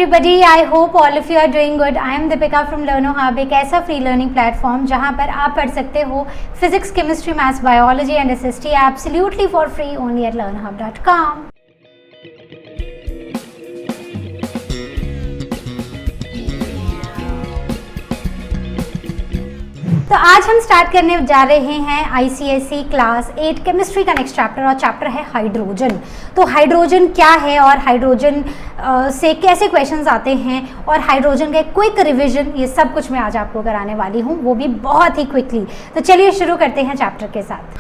everybody, I hope all of you are doing good. I am Deepika from Learno Hub, एक ऐसा free learning platform जहां पर आप पढ़ सकते हो physics, chemistry, maths, biology and SST absolutely for free only at learnohub.com। तो आज हम स्टार्ट करने जा रहे हैं आईसीएसई क्लास 8 केमिस्ट्री का नेक्स्ट चैप्टर और चैप्टर है हाइड्रोजन। तो हाइड्रोजन क्या है और हाइड्रोजन से कैसे क्वेश्चंस आते हैं और हाइड्रोजन का क्विक रिवीजन, ये सब कुछ मैं आज आपको कराने वाली हूँ, वो भी बहुत ही क्विकली। तो चलिए शुरू करते हैं चैप्टर के साथ।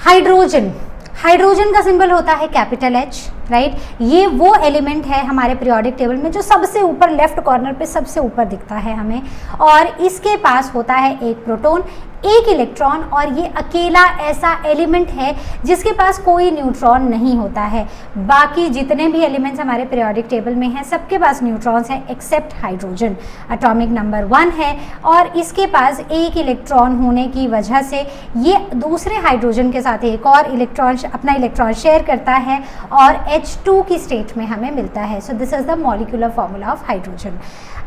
हाइड्रोजन का सिंबल होता है कैपिटल H, राइट। ये वो एलिमेंट है हमारे पीरियोडिक टेबल में जो सबसे ऊपर लेफ्ट कॉर्नर पे सबसे ऊपर दिखता है हमें, और इसके पास होता है एक प्रोटॉन, एक इलेक्ट्रॉन, और ये अकेला ऐसा एलिमेंट है जिसके पास कोई न्यूट्रॉन नहीं होता है। बाकी जितने भी एलिमेंट्स हमारे पीरियोडिक टेबल में हैं सबके पास न्यूट्रॉन्स हैं एक्सेप्ट हाइड्रोजन। एटॉमिक नंबर 1 है और इसके पास एक इलेक्ट्रॉन होने की वजह से ये दूसरे हाइड्रोजन के साथ एक और इलेक्ट्रॉन अपना इलेक्ट्रॉन शेयर करता है और H2 की स्टेट में हमें मिलता है। सो this is the molecular formula of hydrogen.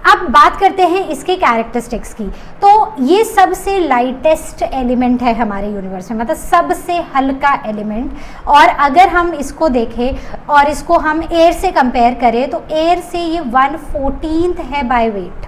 अब बात करते हैं इसके कैरेक्टरिस्टिक्स की। तो ये सबसे लाइटेस्ट एलिमेंट है हमारे यूनिवर्स में, मतलब सबसे हल्का एलिमेंट। और अगर हम इसको देखें और इसको हम एयर से कंपेयर करें तो एयर से ये 1/14 है बाय वेट,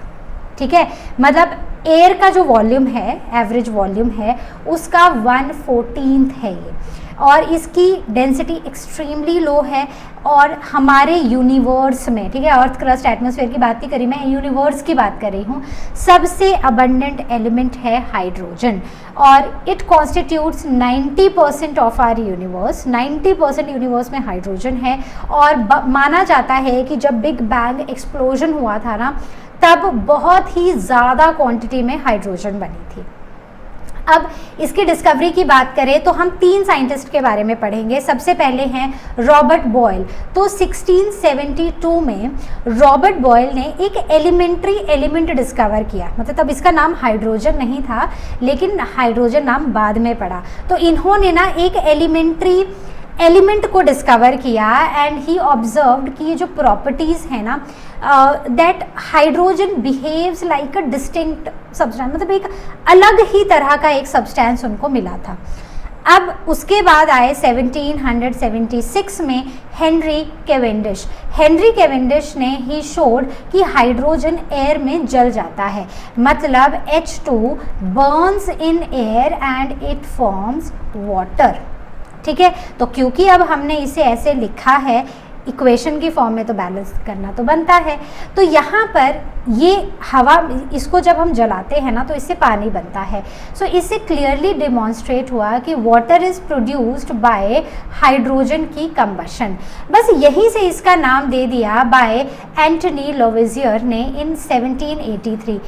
ठीक है। मतलब एयर का जो वॉल्यूम है, एवरेज वॉल्यूम है, उसका 1/14 है ये, और इसकी डेंसिटी एक्सट्रीमली लो है। और हमारे यूनिवर्स में, ठीक है, अर्थ क्रस्ट एटमॉस्फेयर की बात नहीं करी मैं, यूनिवर्स की बात कर रही हूँ, सबसे अबंडेंट एलिमेंट है हाइड्रोजन। और it constitutes 90% of our universe. 90% universe में हाइड्रोजन है। और माना जाता है कि जब बिग बैंग एक्सप्लोजन हुआ था ना, तब बहुत ही ज़्यादा क्वांटिटी में हाइड्रोजन बनी थी। अब इसकी डिस्कवरी की बात करें तो हम 3 साइंटिस्ट के बारे में पढ़ेंगे। सबसे पहले हैं रॉबर्ट बॉयल। तो 1672 में रॉबर्ट बॉयल ने एक एलिमेंट्री एलिमेंट डिस्कवर किया, मतलब तब इसका नाम हाइड्रोजन नहीं था, लेकिन हाइड्रोजन नाम बाद में पड़ा। तो इन्होंने ना एक एलिमेंट्री एलिमेंट को डिस्कवर किया एंड ही ऑब्जर्व्ड कि ये जो प्रॉपर्टीज़ है ना, that hydrogen behaves like a distinct substance, मतलब एक अलग ही तरह का एक सब्सटेंस उनको मिला था। अब उसके बाद आए 1776 में हेनरी कैवेंडिश ने ही शोड कि हाइड्रोजन एयर में जल जाता है, मतलब H2 Burns in air and it forms water, ठीक है। तो क्योंकि अब हमने इसे ऐसे लिखा है इक्वेशन की फॉर्म में, तो बैलेंस करना तो बनता है। तो यहाँ पर ये हवा, इसको जब हम जलाते हैं ना तो इससे पानी बनता है। सो इससे क्लियरली डिमॉन्स्ट्रेट हुआ कि water is produced by hydrogen की कंबशन। बस यहीं से इसका नाम दे दिया बाय एंटनी लवोइजियर ने इन 1783।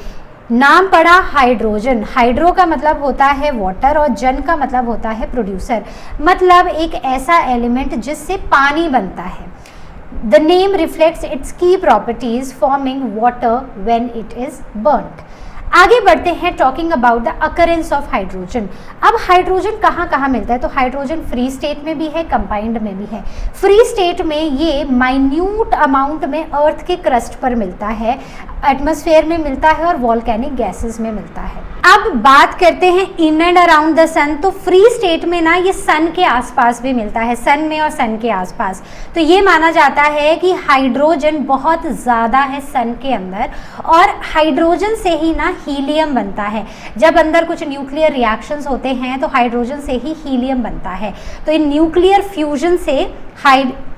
नाम पड़ा हाइड्रोजन। हाइड्रो का मतलब होता है वाटर और जन का मतलब होता है प्रोड्यूसर, मतलब एक ऐसा एलिमेंट जिससे पानी बनता है। द नेम रिफ्लेक्ट्स इट्स की properties forming water when it is burned. आगे बढ़ते हैं talking about the occurrence of hydrogen. अब हाइड्रोजन कहाँ कहाँ मिलता है? तो हाइड्रोजन फ्री स्टेट में भी है, कंबाइंड में भी है। फ्री स्टेट में ये माइन्यूट अमाउंट में अर्थ के क्रस्ट पर मिलता है, एटमॉस्फेयर में मिलता है और वॉल्केनिक गैसेस में मिलता है। अब बात करते हैं इन एंड अराउंड द सन। तो फ्री स्टेट में ना ये सन के आसपास भी मिलता है, सन में और सन के आसपास। तो ये माना जाता है कि हाइड्रोजन बहुत ज़्यादा है सन के अंदर, और हाइड्रोजन से ही ना हीलियम बनता है। जब अंदर कुछ न्यूक्लियर रिएक्शंस होते हैं तो हाइड्रोजन से ही हीलियम बनता है। तो इन न्यूक्लियर फ्यूजन से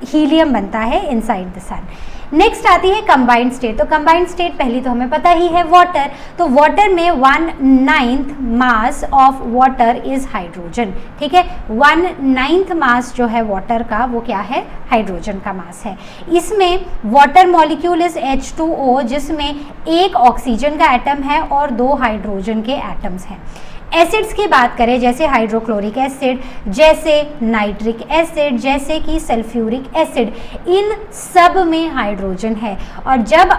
हीलियम बनता है इनसाइड द सन। नेक्स्ट आती है कंबाइंड स्टेट। तो कंबाइंड स्टेट पहली तो हमें पता ही है वाटर। तो वाटर में 1/9 mass of water is hydrogen, ठीक है। 1/9 मास जो है वाटर का, वो क्या है? हाइड्रोजन का मास है। इसमें वाटर मॉलिक्यूल इज H2O, जिसमें एक ऑक्सीजन का एटम है और 2 हाइड्रोजन के एटम्स हैं। एसिड्स की बात करें, जैसे हाइड्रोक्लोरिक एसिड, जैसे नाइट्रिक एसिड, जैसे कि सल्फ्यूरिक एसिड, इन सब में हाइड्रोजन है। और जब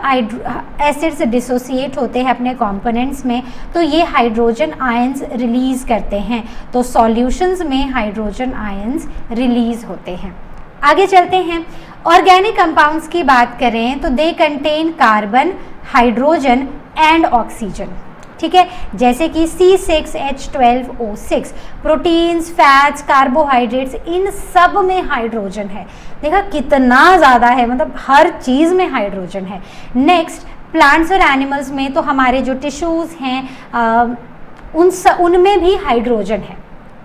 एसिड्स डिसोसिएट होते हैं अपने कंपोनेंट्स में तो ये हाइड्रोजन आयंस रिलीज करते हैं। तो सॉल्यूशंस में हाइड्रोजन आयंस रिलीज होते हैं। आगे चलते हैं। ऑर्गेनिक कंपाउंड्स की बात करें तो they contain carbon, hydrogen and oxygen, ठीक है, जैसे कि C6H12O6, प्रोटीन्स, फैट्स, कार्बोहाइड्रेट्स, इन सब में हाइड्रोजन है। देखा कितना ज़्यादा है, मतलब हर चीज़ में हाइड्रोजन है। नेक्स्ट, प्लांट्स और एनिमल्स में तो हमारे जो टिश्यूज़ हैं उनमें भी हाइड्रोजन है,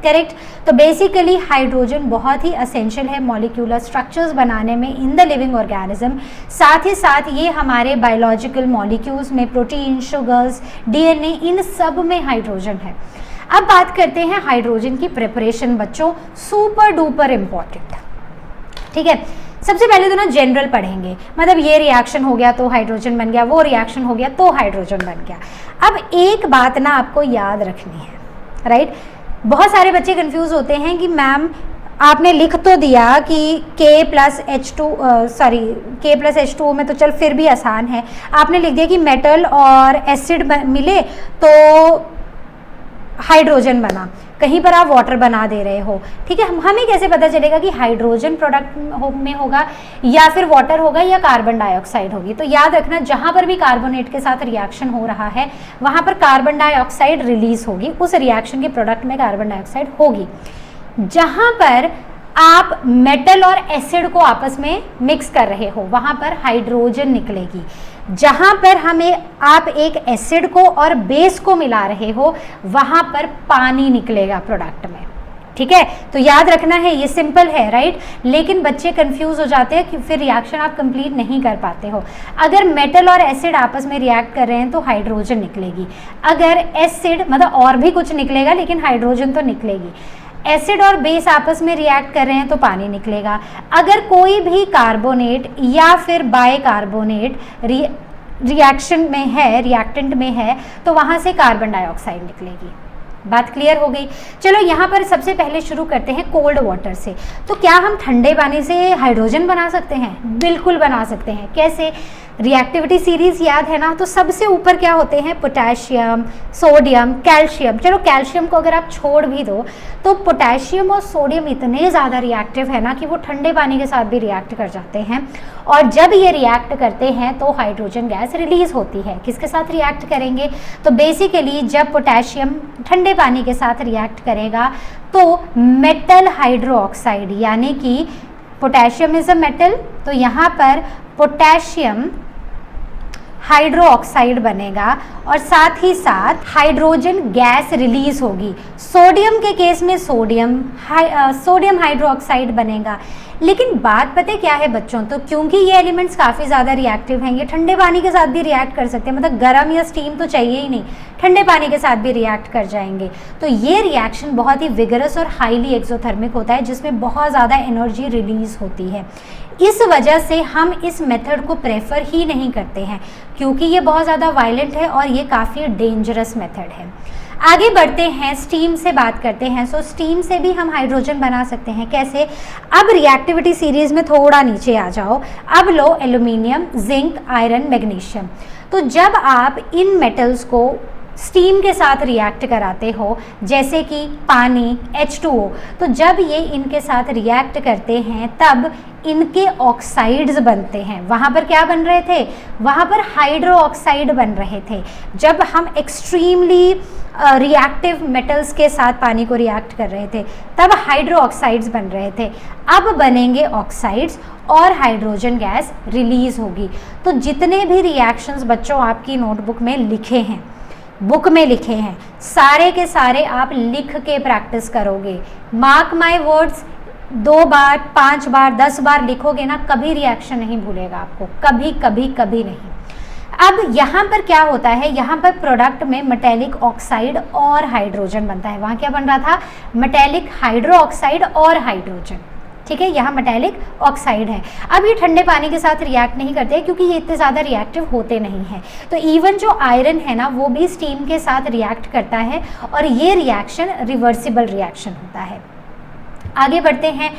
करेक्ट। तो बेसिकली हाइड्रोजन बहुत ही असेंशियल है मॉलिक्यूलर स्ट्रक्चर्स बनाने में इन द लिविंग ऑर्गेनिज्म। साथ ही साथ ये हमारे बायोलॉजिकल मॉलिक्यूल्स में, प्रोटीन, शुगर्स, डीएनए, इन सब में हाइड्रोजन है। अब बात करते हैं हाइड्रोजन की प्रिपरेशन बच्चों, सुपर डुपर इम्पॉर्टेंट, ठीक है। सबसे पहले तो ना जनरल पढ़ेंगे, मतलब ये रिएक्शन हो गया तो हाइड्रोजन बन गया, वो रिएक्शन हो गया तो हाइड्रोजन बन गया। अब एक बात ना आपको याद रखनी है, राइट। बहुत सारे बच्चे कंफ्यूज होते हैं कि मैम आपने लिख तो दिया कि K+H2O में तो चल फिर भी आसान है, आपने लिख दिया कि मेटल और एसिड मिले तो हाइड्रोजन बना, कहीं पर आप वाटर बना दे रहे हो, ठीक है। हमें कैसे पता चलेगा कि हाइड्रोजन प्रोडक्ट में होगा या फिर वाटर होगा या कार्बन डाइऑक्साइड होगी। तो याद रखना, जहाँ पर भी कार्बोनेट के साथ रिएक्शन हो रहा है वहाँ पर कार्बन डाइऑक्साइड रिलीज होगी, उस रिएक्शन के प्रोडक्ट में कार्बन डाइऑक्साइड होगी। जहाँ पर आप मेटल और एसिड को आपस में मिक्स कर रहे हो वहाँ पर हाइड्रोजन निकलेगी। जहाँ पर आप एक एसिड को और बेस को मिला रहे हो वहाँ पर पानी निकलेगा प्रोडक्ट में, ठीक है। तो याद रखना है, ये सिंपल है, राइट। लेकिन बच्चे कंफ्यूज हो जाते हैं कि फिर रिएक्शन आप कंप्लीट नहीं कर पाते हो। अगर मेटल और एसिड आपस में रिएक्ट कर रहे हैं तो हाइड्रोजन निकलेगी, अगर एसिड मतलब और भी कुछ निकलेगा लेकिन हाइड्रोजन तो निकलेगी। एसिड और बेस आपस में रिएक्ट कर रहे हैं तो पानी निकलेगा। अगर कोई भी कार्बोनेट या फिर बाइकार्बोनेट रिएक्शन में है, रिएक्टेंट में है, तो वहाँ से कार्बन डाइऑक्साइड निकलेगी। बात क्लियर हो गई। चलो यहाँ पर सबसे पहले शुरू करते हैं कोल्ड वाटर से। तो क्या हम ठंडे पानी से हाइड्रोजन बना सकते हैं? बिल्कुल बना सकते हैं। कैसे? रिएक्टिविटी सीरीज याद है ना, तो सबसे ऊपर क्या होते हैं? Potassium, sodium, calcium. चलो कैल्शियम को अगर आप छोड़ भी दो तो पोटेशियम और सोडियम इतने ज़्यादा रिएक्टिव है ना कि वो ठंडे पानी के साथ भी रिएक्ट कर जाते हैं, और जब ये रिएक्ट करते हैं तो हाइड्रोजन गैस रिलीज होती है। किसके साथ रिएक्ट करेंगे? तो बेसिकली जब पोटेशियम ठंडे पानी के साथ रिएक्ट करेगा तो मेटल हाइड्रोक्साइड, यानी कि पोटेशियम इज अ मेटल, तो यहाँ पर पोटेशियम हाइड्रोक्साइड बनेगा और साथ ही साथ हाइड्रोजन गैस रिलीज होगी। सोडियम के केस में सोडियम हाइड्रोक्साइड बनेगा। लेकिन बात पता है क्या है बच्चों, तो क्योंकि ये एलिमेंट्स काफ़ी ज़्यादा रिएक्टिव हैं, ये ठंडे पानी के साथ भी रिएक्ट कर सकते हैं, मतलब गर्म या स्टीम तो चाहिए ही नहीं, ठंडे पानी के साथ भी रिएक्ट कर जाएंगे। तो ये रिएक्शन बहुत ही विगरस और हाईली एक्सोथर्मिक होता है, जिसमें बहुत ज़्यादा एनर्जी रिलीज होती है। इस वजह से हम इस मेथड को प्रेफर ही नहीं करते हैं, क्योंकि ये बहुत ज़्यादा वायलेंट है और ये काफ़ी डेंजरस मेथड है। आगे बढ़ते हैं, स्टीम से बात करते हैं। सो स्टीम से भी हम हाइड्रोजन बना सकते हैं। कैसे? अब रिएक्टिविटी सीरीज में थोड़ा नीचे आ जाओ। अब लो एल्यूमिनियम, जिंक, आयरन, मैग्नीशियम। तो जब आप इन मेटल्स को स्टीम के साथ रिएक्ट कराते हो, जैसे कि पानी H2O, तो जब ये इनके साथ रिएक्ट करते हैं तब इनके ऑक्साइड्स बनते हैं। वहाँ पर क्या बन रहे थे? वहाँ पर हाइड्रो ऑक्साइड बन रहे थे। जब हम एक्सट्रीमली रिएक्टिव मेटल्स के साथ पानी को रिएक्ट कर रहे थे तब हाइड्रो ऑक्साइड्स बन रहे थे। अब बनेंगे ऑक्साइड्स और हाइड्रोजन गैस रिलीज होगी। तो जितने भी रिएक्शंस बच्चों आपकी नोटबुक में लिखे हैं, बुक में लिखे हैं, सारे के सारे आप लिख के प्रैक्टिस करोगे। मार्क माय वर्ड्स, 2 बार, 5 बार, 10 बार लिखोगे ना, कभी रिएक्शन नहीं भूलेगा आपको, कभी कभी कभी नहीं। अब यहाँ पर क्या होता है? यहाँ पर प्रोडक्ट में मेटेलिक ऑक्साइड और हाइड्रोजन बनता है। वहाँ क्या बन रहा था? मेटेलिक हाइड्रो ऑक्साइड और हाइड्रोजन, ठीक है। यहाँ मेटेलिक ऑक्साइड है। अब ये ठंडे पानी के साथ रिएक्ट नहीं करते क्योंकि ये इतने ज़्यादा रिएक्टिव होते नहीं हैं। तो इवन जो आयरन है ना, वो भी स्टीम के साथ रिएक्ट करता है और ये रिएक्शन रिवर्सिबल रिएक्शन होता है। आगे बढ़ते हैं,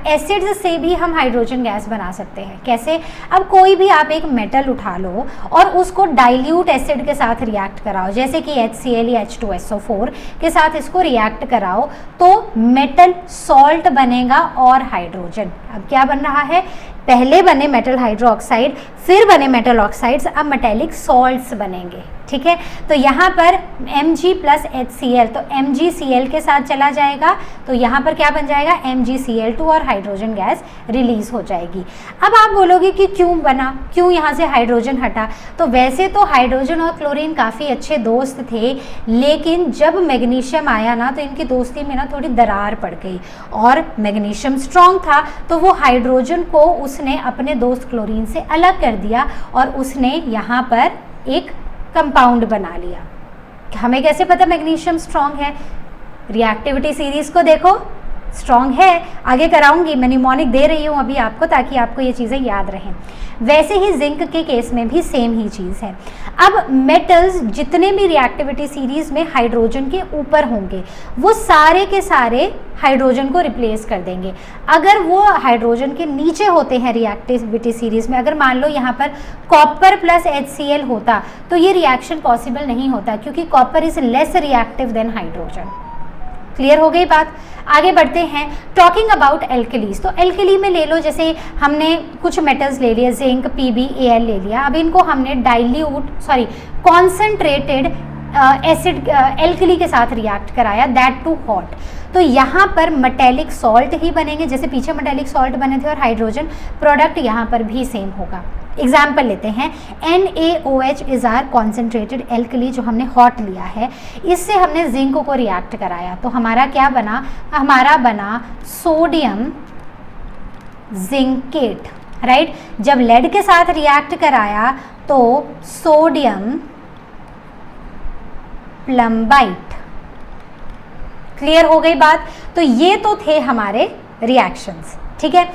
एसिड्स से भी हम हाइड्रोजन गैस बना सकते हैं। कैसे? अब कोई भी आप एक मेटल उठा लो और उसको डाइल्यूट एसिड के साथ रिएक्ट कराओ, जैसे कि HCl या H2SO4 के साथ इसको रिएक्ट कराओ तो मेटल सॉल्ट बनेगा और हाइड्रोजन। अब क्या बन रहा है? पहले बने मेटल हाइड्रोक्साइड, फिर बने मेटल ऑक्साइड्स, अब मेटेलिक सॉल्ट्स बनेंगे। ठीक है, तो यहाँ पर Mg प्लस HCl, तो MgCl के साथ चला जाएगा, तो यहाँ पर क्या बन जाएगा MgCl2 और हाइड्रोजन गैस रिलीज हो जाएगी। अब आप बोलोगे कि क्यों बना, क्यों यहाँ से हाइड्रोजन हटा? तो वैसे तो हाइड्रोजन और क्लोरीन काफ़ी अच्छे दोस्त थे, लेकिन जब मैग्नीशियम आया ना तो इनकी दोस्ती में ना थोड़ी दरार पड़ गई, और मैग्नीशियम स्ट्रॉन्ग था तो वो हाइड्रोजन को उसने अपने दोस्त क्लोरीन से अलग कर दिया और उसने यहाँ पर एक कंपाउंड बना लिया। हमें कैसे पता मैग्नीशियम स्ट्रॉन्ग है? रिएक्टिविटी सीरीज को देखो, स्ट्रॉन्ग है। आगे कराऊंगी, मैं न्यूमोनिक दे रही हूँ अभी आपको ताकि आपको ये चीज़ें याद रहें। वैसे ही जिंक के केस में भी सेम ही चीज़ है। अब मेटल्स जितने भी रिएक्टिविटी सीरीज में हाइड्रोजन के ऊपर होंगे वो सारे के सारे हाइड्रोजन को रिप्लेस कर देंगे। अगर वो हाइड्रोजन के नीचे होते हैं रिएक्टिविटी सीरीज में, अगर मान लो यहाँ पर कॉपर प्लस HCl होता तो ये रिएक्शन पॉसिबल नहीं होता, क्योंकि copper is less reactive than hydrogen. Clear हो गई बात? आगे बढ़ते हैं। टॉकिंग अबाउट एल्कलीज, तो एल्कली में ले लो, जैसे हमने कुछ मेटल्स ले लिए, जिंक, PbAl ले लिया। अब इनको हमने कॉन्सेंट्रेटेड एसिड एल्कली के साथ रिएक्ट कराया, दैट टू हॉट, तो यहाँ पर मेटेलिक सॉल्ट ही बनेंगे। जैसे पीछे मेटेलिक सॉल्ट बने थे और हाइड्रोजन, प्रोडक्ट यहाँ पर भी सेम होगा। एग्जाम्पल लेते हैं, NaOH is our concentrated alkali, जो हमने हॉट लिया है, इससे हमने जिंक को रिएक्ट कराया, तो हमारा क्या बना? हमारा बना सोडियम जिंकेट, राइट। जब लेड के साथ रिएक्ट कराया तो सोडियम प्लम्बाइट। क्लियर हो गई बात? तो ये तो थे हमारे रिएक्शंस। ठीक है,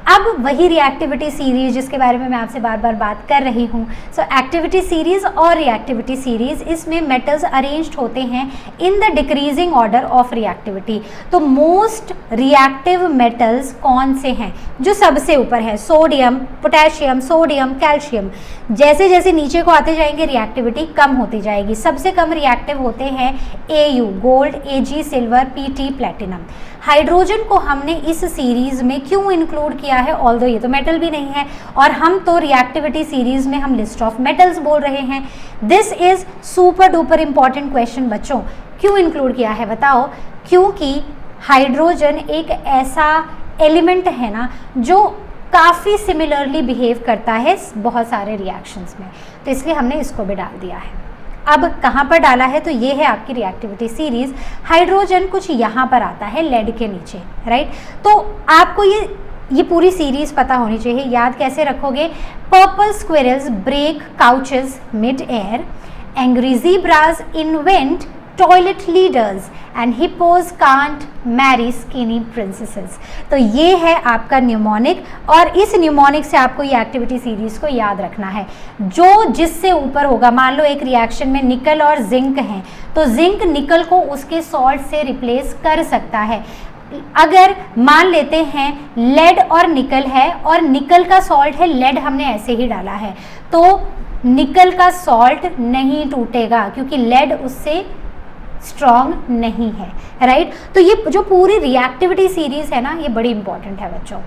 अब वही रिएक्टिविटी सीरीज जिसके बारे में मैं आपसे बार बार बात कर रही हूँ। सो एक्टिविटी सीरीज और रिएक्टिविटी सीरीज, इसमें मेटल्स अरेंज्ड होते हैं in the decreasing order of reactivity. तो मोस्ट रिएक्टिव मेटल्स कौन से हैं? जो सबसे ऊपर है, सोडियम, पोटेशियम, सोडियम, कैल्शियम। जैसे जैसे नीचे को आते जाएंगे रिएक्टिविटी कम होती जाएगी। सबसे कम रिएक्टिव होते हैं Au gold, Ag silver, Pt platinum. Hydrogen को हमने इस सीरीज में क्यों इंक्लूड किया है? ऑल्दो ये तो मेटल भी नहीं है और हम तो रिएक्टिविटी सीरीज में हम लिस्ट ऑफ मेटल्स बोल रहे हैं। This is super duper important question बच्चों। क्यों इंक्लूड किया है बताओ? क्योंकि हाइड्रोजन एक ऐसा एलिमेंट है ना जो काफ़ी सिमिलरली बिहेव करता है बहुत सारे रिएक्शंस में, तो इसलिए हमने इसको भी डाल दिया है। अब कहाँ पर डाला है? तो ये है आपकी रिएक्टिविटी सीरीज। हाइड्रोजन कुछ यहाँ पर आता है लेड के नीचे, राइट। तो आपको ये पूरी सीरीज पता होनी चाहिए। याद कैसे रखोगे? Purple squirrels break couches mid air, angry zebras invent toilet leaders and hippos can't marry skinny princesses. तो ये है आपका न्यूमोनिक, और इस न्यूमोनिक से आपको ये एक्टिविटी सीरीज को याद रखना है। जो जिससे ऊपर होगा, मान लो एक रिएक्शन में निकल और जिंक हैं, तो जिंक निकल को उसके सॉल्ट से रिप्लेस कर सकता है। अगर मान लेते हैं लेड और निकल है और निकल का सॉल्ट है, लेड हमने ऐसे ही डाला है, तो निकल का सॉल्ट नहीं टूटेगा क्योंकि लेड उससे स्ट्रॉन्ग नहीं है, राइट। तो ये जो पूरी रिएक्टिविटी सीरीज है ना, ये बड़ी इंपॉर्टेंट है बच्चों,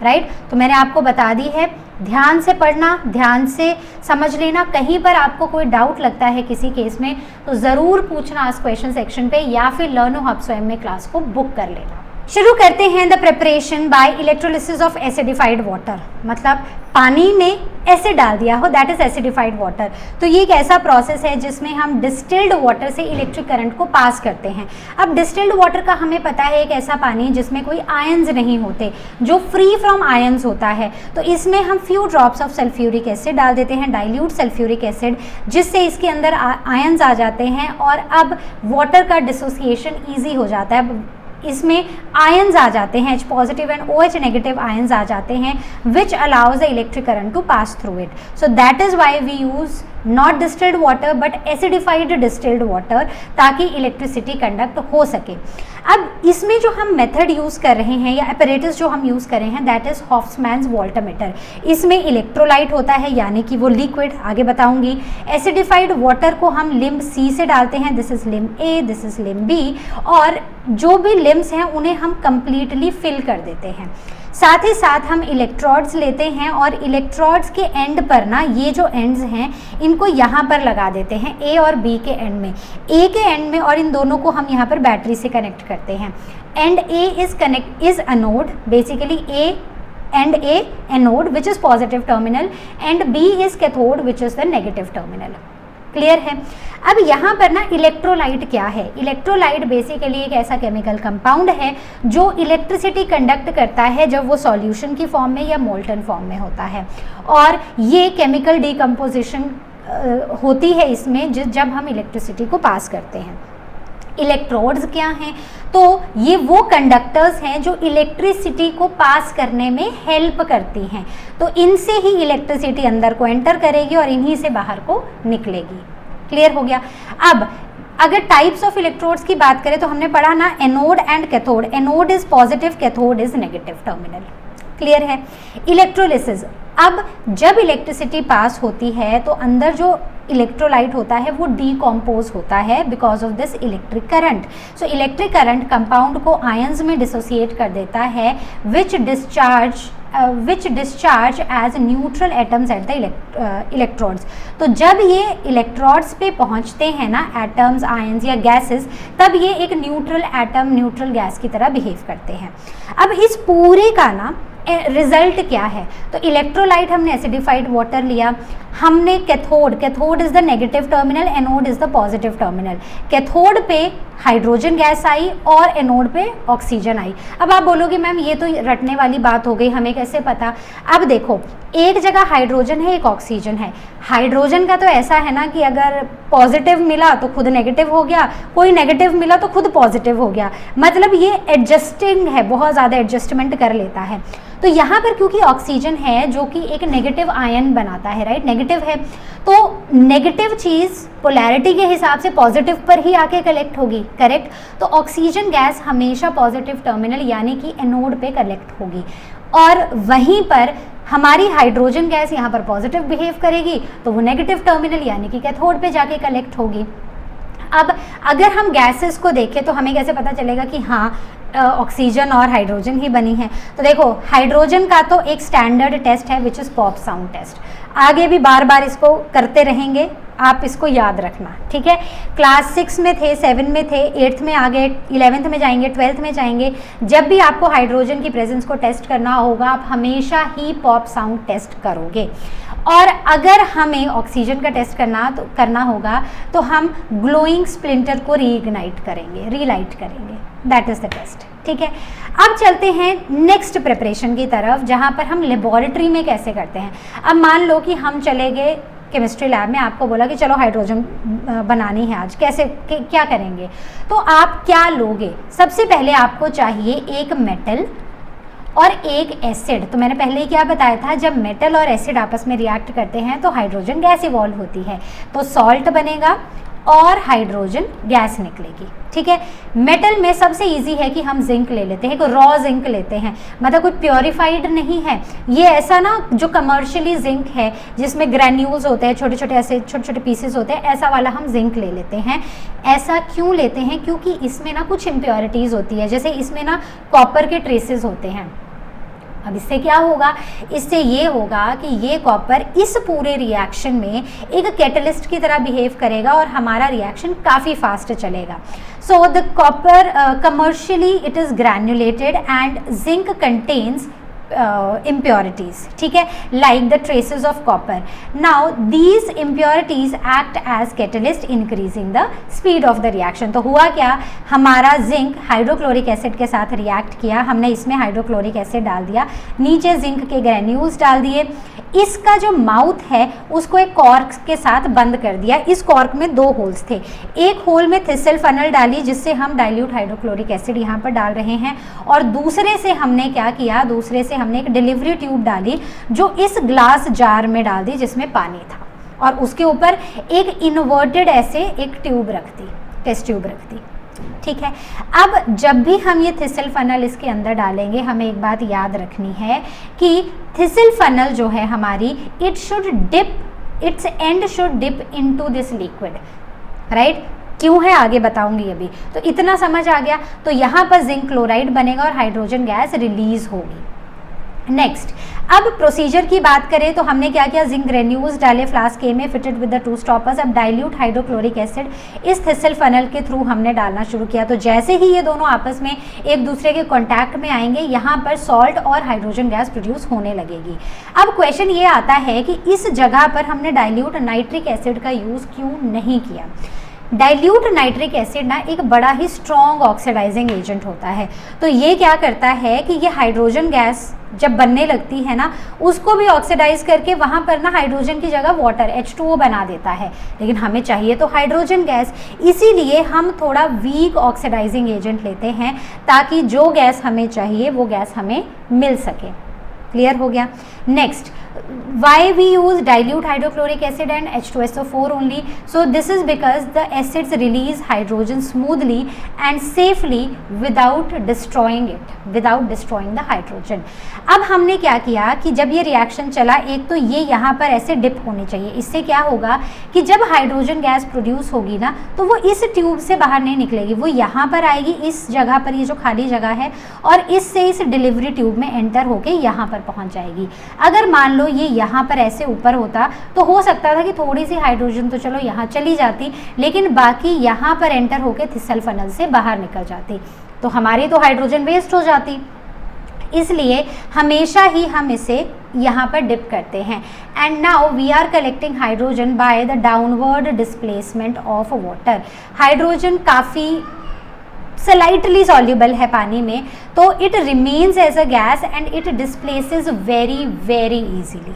राइट। तो मैंने आपको बता दी है, ध्यान से पढ़ना, ध्यान से समझ लेना। कहीं पर आपको कोई डाउट लगता है किसी केस में तो ज़रूर पूछना इस क्वेश्चन सेक्शन पे, या फिर लर्नो हब स्वयं में क्लास को बुक कर लेना। शुरू करते हैं the preparation bye electrolysis of acidified water, मतलब पानी में एसिड डाल दिया हो, दैट इज एसिडिफाइड वाटर। तो ये एक ऐसा प्रोसेस है जिसमें हम डिस्टिल्ड वाटर से इलेक्ट्रिक करंट को पास करते हैं। अब डिस्टिल्ड वाटर का हमें पता है एक ऐसा पानी जिसमें कोई आयंस नहीं होते, जो फ्री फ्रॉम आयंस होता है। तो इसमें हम few drops of sulphuric acid डाल देते हैं, डाइल्यूट सल्फ्यूरिक एसिड, जिससे इसके अंदर आयंस आ जाते हैं और अब वाटर का डिसोसिएशन ईजी हो जाता है। इसमें आयंस आ जाते हैं, H positive and OH negative ions आ जाते हैं, which allows the electric current to pass through it. So that is why we use not distilled water but acidified distilled water, ताकि इलेक्ट्रिसिटी कंडक्ट हो सके। अब इसमें जो हम मेथड यूज़ कर रहे हैं या अपैरेटस जो हम यूज़ कर रहे हैं, दैट इज हॉफ्समैन्स वोल्टामीटर। इसमें इलेक्ट्रोलाइट होता है, यानी कि वो लिक्विड, आगे बताऊंगी। एसिडिफाइड वाटर को हम लिम्ब C से डालते हैं, this is limb A, this is limb B, और जो भी लिम्ब्स हैं उन्हें हम कंप्लीटली फिल कर देते हैं। साथ ही साथ हम इलेक्ट्रोड्स लेते हैं और इलेक्ट्रोड्स के एंड पर ना, ये जो एंड्स हैं इनको यहाँ पर लगा देते हैं, ए और बी के एंड में, ए के एंड में, और इन दोनों को हम यहाँ पर बैटरी से कनेक्ट करते हैं। And A is anode, basically A and A anode which is positive terminal, and B is cathode which is the negative terminal. Clear है। अब यहाँ पर ना इलेक्ट्रोलाइट क्या है? इलेक्ट्रोलाइट बेसिकली एक ऐसा केमिकल कंपाउंड है जो इलेक्ट्रिसिटी कंडक्ट करता है जब वो सॉल्यूशन की फॉर्म में या मोल्टन फॉर्म में होता है, और ये केमिकल डिकम्पोजिशन होती है इसमें जब हम इलेक्ट्रिसिटी को पास करते हैं। इलेक्ट्रोड्स क्या हैं? तो ये वो कंडक्टर्स हैं जो इलेक्ट्रिसिटी को पास करने में हेल्प करती हैं, तो इनसे ही इलेक्ट्रिसिटी अंदर को एंटर करेगी और इन्हीं से बाहर को निकलेगी। क्लियर हो गया। अब अगर टाइप्स ऑफ इलेक्ट्रोड्स की बात करें तो हमने पढ़ा ना anode and cathode, anode is positive, cathode is negative terminal. Clear है। इलेक्ट्रोलिसिस, अब जब इलेक्ट्रिसिटी पास होती है तो अंदर जो इलेक्ट्रोलाइट होता है वो डीकम्पोज होता है because of this electric current. So electric current compound को आयंस में डिसोसिएट कर देता है which discharge as neutral atoms at the electrodes. तो जब ये इलेक्ट्रोड्स पे पहुंचते हैं ना एटम्स, आयंस या गैसेस, तब ये एक न्यूट्रल एटम, न्यूट्रल गैस की तरह बिहेव करते हैं। अब इस पूरे का ना रिजल्ट क्या है? तो इलेक्ट्रोलाइट हमने एसिडिफाइड वाटर लिया, हमने cathode, cathode is the negative terminal, anode is the positive terminal. Cathode पे हाइड्रोजन गैस आई और एनोड पे ऑक्सीजन आई। अब आप बोलोगे मैम ये तो रटने वाली बात हो गई, हमें कैसे पता? अब देखो, एक जगह हाइड्रोजन है, एक ऑक्सीजन है। हाइड्रोजन का तो ऐसा है ना कि अगर पॉजिटिव मिला तो खुद नेगेटिव हो गया, कोई नेगेटिव मिला तो खुद पॉजिटिव हो गया, मतलब ये एडजस्टिंग है, बहुत ज़्यादा एडजस्टमेंट कर लेता है। तो यहाँ पर क्योंकि ऑक्सीजन है जो कि एक नेगेटिव आयन बनाता है, राइट, नेगेटिव है, तो नेगेटिव चीज़ पोलैरिटी के हिसाब से पॉजिटिव पर ही आके कलेक्ट होगी, करेक्ट। तो ऑक्सीजन गैस हमेशा पॉजिटिव टर्मिनल यानी कि एनोड पे कलेक्ट होगी, और वहीं पर हमारी हाइड्रोजन गैस यहाँ पर पॉजिटिव बिहेव करेगी तो वो नेगेटिव टर्मिनल यानी कि कैथोड पे जाके कलेक्ट होगी। अब अगर हम गैसेस को देखें तो हमें कैसे पता चलेगा कि हाँ ऑक्सीजन और हाइड्रोजन ही बनी है? तो देखो, हाइड्रोजन का तो एक स्टैंडर्ड टेस्ट है which is pop sound test, आगे भी बार बार इसको करते रहेंगे, आप इसको याद रखना, ठीक है। क्लास 6 में थे, 7 में थे, 8th में आ गए, 11th में जाएंगे, 12th में जाएंगे, जब भी आपको हाइड्रोजन की प्रेजेंस को टेस्ट करना होगा आप हमेशा ही पॉप साउंड टेस्ट करोगे। और अगर हमें ऑक्सीजन का टेस्ट करना होगा तो हम ग्लोइंग स्प्लिंटर को रीइग्नाइट करेंगे, रीलाइट करेंगे, दैट इज़ द टेस्ट, ठीक है। अब चलते हैं नेक्स्ट प्रिपरेशन की तरफ, जहाँ पर हम लेबोरेटरी में कैसे करते हैं। अब मान लो कि हम चले गए केमिस्ट्री लैब में, आपको बोला कि चलो हाइड्रोजन बनानी है आज, कैसे क्या करेंगे? तो आप क्या लोगे? सबसे पहले आपको चाहिए एक मेटल और एक एसिड। तो मैंने पहले ही क्या बताया था, जब मेटल और एसिड आपस में रिएक्ट करते हैं तो हाइड्रोजन गैस इवॉल्व होती है, तो सॉल्ट बनेगा और हाइड्रोजन गैस निकलेगी, ठीक है। मेटल में सबसे इजी है कि हम जिंक ले लेते हैं, रॉ जिंक लेते हैं, मतलब कोई प्योरीफाइड नहीं है ये, ऐसा ना जो कमर्शियली जिंक है जिसमें ग्रैन्यूल्स होते हैं, छोटे छोटे ऐसे छोटे छोटे पीसेस होते हैं, ऐसा वाला हम जिंक ले लेते हैं। ऐसा क्यों लेते हैं? क्योंकि इसमें ना कुछ इम्प्योरिटीज़ होती है, जैसे इसमें ना कॉपर के ट्रेसेस होते हैं। अब इससे क्या होगा? इससे ये होगा कि ये कॉपर इस पूरे रिएक्शन में एक कैटलिस्ट की तरह बिहेव करेगा और हमारा रिएक्शन काफ़ी फास्ट चलेगा। So the copper commercially it is granulated and zinc contains impurities, ठीक है, like the traces of copper. Now these impurities act as catalyst increasing the speed of the reaction. तो हुआ क्या, हमारा जिंक हाइड्रोक्लोरिक एसिड के साथ react किया, हमने इसमें हाइड्रोक्लोरिक एसिड डाल दिया, नीचे जिंक के ग्रैन्यूल्स डाल दिए, इसका जो माउथ है उसको एक कॉर्क के साथ बंद कर दिया। इस कॉर्क में 2 होल्स थे, एक होल में थिसल फनल डाली जिससे हम डाइल्यूट हाइड्रोक्लोरिक एसिड यहाँ पर डाल रहे हैं, और दूसरे से हमने क्या किया, दूसरे से हमने एक डिलीवरी ट्यूब डाली जो इस ग्लास जार में डाल दी जिसमें पानी था, और उसके ऊपर एक इन्वर्टेड ऐसे एक ट्यूब रख दी, टेस्ट ट्यूब रख दी, ठीक है। अब जब भी हम ये थिसल फनल इसके अंदर डालेंगे, हमें एक बात याद रखनी है कि थिसल फनल जो है हमारी, it should dip, its end should dip into this liquid, right. क्यों है आगे बताऊंगी अभी। तो इतना समझ आ गया। तो यहाँ पर जिंक क्लोराइड बनेगा और हाइड्रोजन गैस रिलीज होगी, नेक्स्ट, अब प्रोसीजर की बात करें तो हमने क्या किया, जिंक ग्रेन्यूल्स डाले फ्लास्क के में फिटेड विद द 2 स्टॉपर्स। अब डाइल्यूट हाइड्रोक्लोरिक एसिड इस थिसल फनल के थ्रू हमने डालना शुरू किया। तो जैसे ही ये दोनों आपस में एक दूसरे के कॉन्टैक्ट में आएंगे, यहाँ पर सॉल्ट और हाइड्रोजन गैस प्रोड्यूस होने लगेगी। अब क्वेश्चन ये आता है कि इस जगह पर हमने डाइल्यूट नाइट्रिक एसिड का यूज़ क्यों नहीं किया। डाइल्यूट नाइट्रिक एसिड ना एक बड़ा ही स्ट्रॉन्ग ऑक्सीडाइजिंग एजेंट होता है। तो ये क्या करता है कि ये हाइड्रोजन गैस जब बनने लगती है ना, उसको भी ऑक्सीडाइज करके वहाँ पर ना हाइड्रोजन की जगह वाटर H2O बना देता है। लेकिन हमें चाहिए तो हाइड्रोजन गैस, इसीलिए हम थोड़ा वीक ऑक्सीडाइजिंग एजेंट लेते हैं ताकि जो गैस हमें चाहिए वो गैस हमें मिल सके। क्लियर हो गया। Next, why we use dilute hydrochloric acid and H2SO4 only? So this is because the acids release hydrogen smoothly and safely without destroying the hydrogen. अब हमने क्या किया कि जब ये रिएक्शन चला, एक तो ये यहाँ पर ऐसे डिप होनी चाहिए। इससे क्या होगा कि जब हाइड्रोजन गैस प्रोड्यूस होगी ना, तो वो इस ट्यूब से बाहर नहीं निकलेगी, वो यहाँ पर आएगी, इस जगह पर, ये जो खाली जगह है, और इससे इस डिलीवरी ट्यूब में एंटर होके यहाँ पर पहुँच जाएगी। अगर मान लो ये यहाँ पर ऐसे ऊपर होता तो हो सकता था कि थोड़ी सी हाइड्रोजन तो चलो यहाँ चली जाती, लेकिन बाकी यहाँ पर एंटर होके थिसल फनल से बाहर निकल जाती, तो हमारी तो हाइड्रोजन वेस्ट हो जाती। इसलिए हमेशा ही हम इसे यहाँ पर डिप करते हैं। And now we are collecting hydrogen by the downward displacement of water. Hydrogen काफ़ी स्लाइटली सॉल्युबल है पानी में, तो it remains as a gas and it displaces very very easily.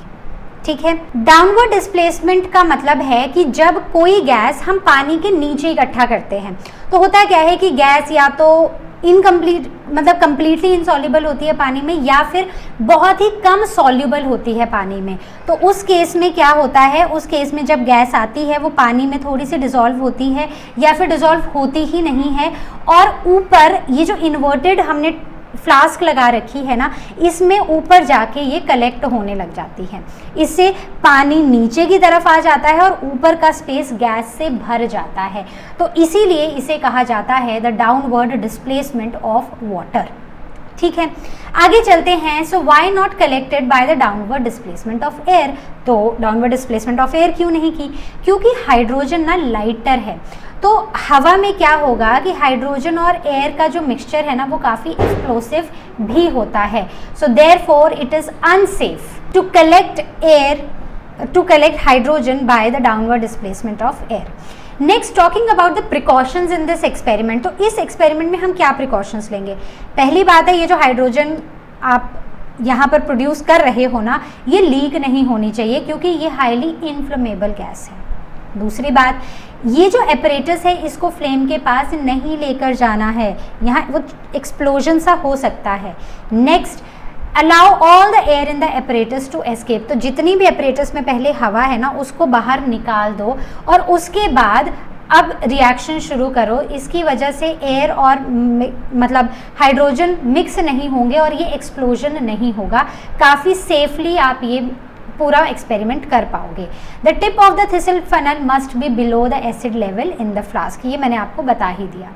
ठीक है। डाउनवर्ड डिस्प्लेसमेंट का मतलब है कि जब कोई गैस हम पानी के नीचे इकट्ठा करते हैं, तो होता क्या है कि गैस या तो इनकम्प्लीट मतलब कम्प्लीटली इनसॉल्युबल होती है पानी में, या फिर बहुत ही कम सॉल्युबल होती है पानी में। तो उस केस में क्या होता है, उस केस में जब गैस आती है वो पानी में थोड़ी सी डिज़ोल्व होती है या फिर डिज़ोल्व होती ही नहीं है, और ऊपर ये जो इन्वर्टेड हमने फ्लास्क लगा रखी है ना, इसमें ऊपर जाके ये कलेक्ट होने लग जाती है। इससे पानी नीचे की तरफ आ जाता है और ऊपर का स्पेस गैस से भर जाता है। तो इसीलिए इसे कहा जाता है the downward displacement of water. ठीक है, आगे चलते हैं। So why not collected by the downward displacement of air. तो डाउनवर्ड डिस्प्लेसमेंट ऑफ एयर क्यों नहीं की? क्योंकि हाइड्रोजन ना लाइटर है, तो हवा में क्या होगा कि हाइड्रोजन और एयर का जो मिक्सचर है ना, वो काफ़ी एक्सप्लोसिव भी होता है। So therefore it is unsafe to collect hydrogen by the downward displacement of air. Next, talking about the precautions in this experiment. तो इस एक्सपेरिमेंट में हम क्या प्रिकॉशंस लेंगे? पहली बात है, ये जो हाइड्रोजन आप यहाँ पर प्रोड्यूस कर रहे हो ना, ये लीक नहीं होनी चाहिए क्योंकि ये हाईली इन्फ्लेमेबल गैस है। दूसरी बात, ये जो एपरेटस है इसको फ्लेम के पास नहीं लेकर जाना है, यहाँ वो एक्सप्लोजन सा हो सकता है। Next, allow all the air in the apparatus to escape. तो जितनी भी एपरेटस में पहले हवा है ना, उसको बाहर निकाल दो और उसके बाद अब रिएक्शन शुरू करो। इसकी वजह से एयर और मतलब हाइड्रोजन मिक्स नहीं होंगे और ये एक्सप्लोजन नहीं होगा। काफ़ी सेफली आप ये पूरा एक्सपेरिमेंट कर पाओगे। The tip of the thistle funnel must be below the acid level in the flask. ये मैंने आपको बता ही दिया।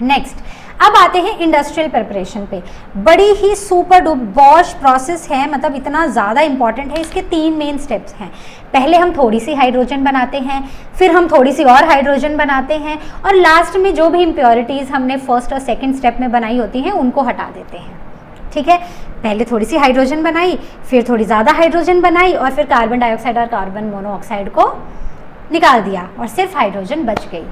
नेक्स्ट, अब आते हैं इंडस्ट्रियल प्रिपरेशन पे। बड़ी ही सुपर बॉश प्रोसेस है, मतलब इतना ज़्यादा इंपॉर्टेंट है। इसके 3 मेन स्टेप्स हैं। पहले हम थोड़ी सी हाइड्रोजन बनाते हैं, फिर हम थोड़ी सी और हाइड्रोजन बनाते हैं, और लास्ट में जो भी इम्प्योरिटीज़ हमने फर्स्ट और सेकेंड स्टेप में बनाई होती हैं उनको हटा देते हैं। ठीक है, पहले थोड़ी सी हाइड्रोजन बनाई, फिर थोड़ी ज़्यादा हाइड्रोजन बनाई, और फिर कार्बन डाइऑक्साइड और कार्बन मोनोऑक्साइड को निकाल दिया और सिर्फ हाइड्रोजन बच गई।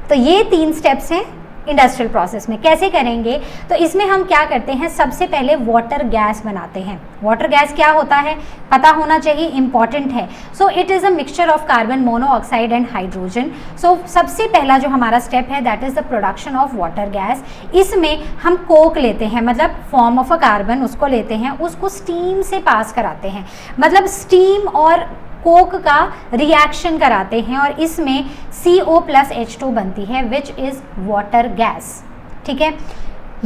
तो ये 3 स्टेप्स हैं इंडस्ट्रियल प्रोसेस में। कैसे करेंगे? तो इसमें हम क्या करते हैं, सबसे पहले वाटर गैस बनाते हैं। वाटर गैस क्या होता है पता होना चाहिए, इंपॉर्टेंट है। So it is a mixture of carbon monoxide and hydrogen. So सबसे पहला जो हमारा स्टेप है that is the production of water gas. इसमें हम कोक लेते हैं, मतलब फॉर्म ऑफ अ कार्बन, उसको लेते हैं, उसको स्टीम से पास कराते हैं, मतलब स्टीम और कोक का रिएक्शन कराते हैं, और इसमें CO+H2 बनती है विच इज़ वाटर गैस। ठीक है,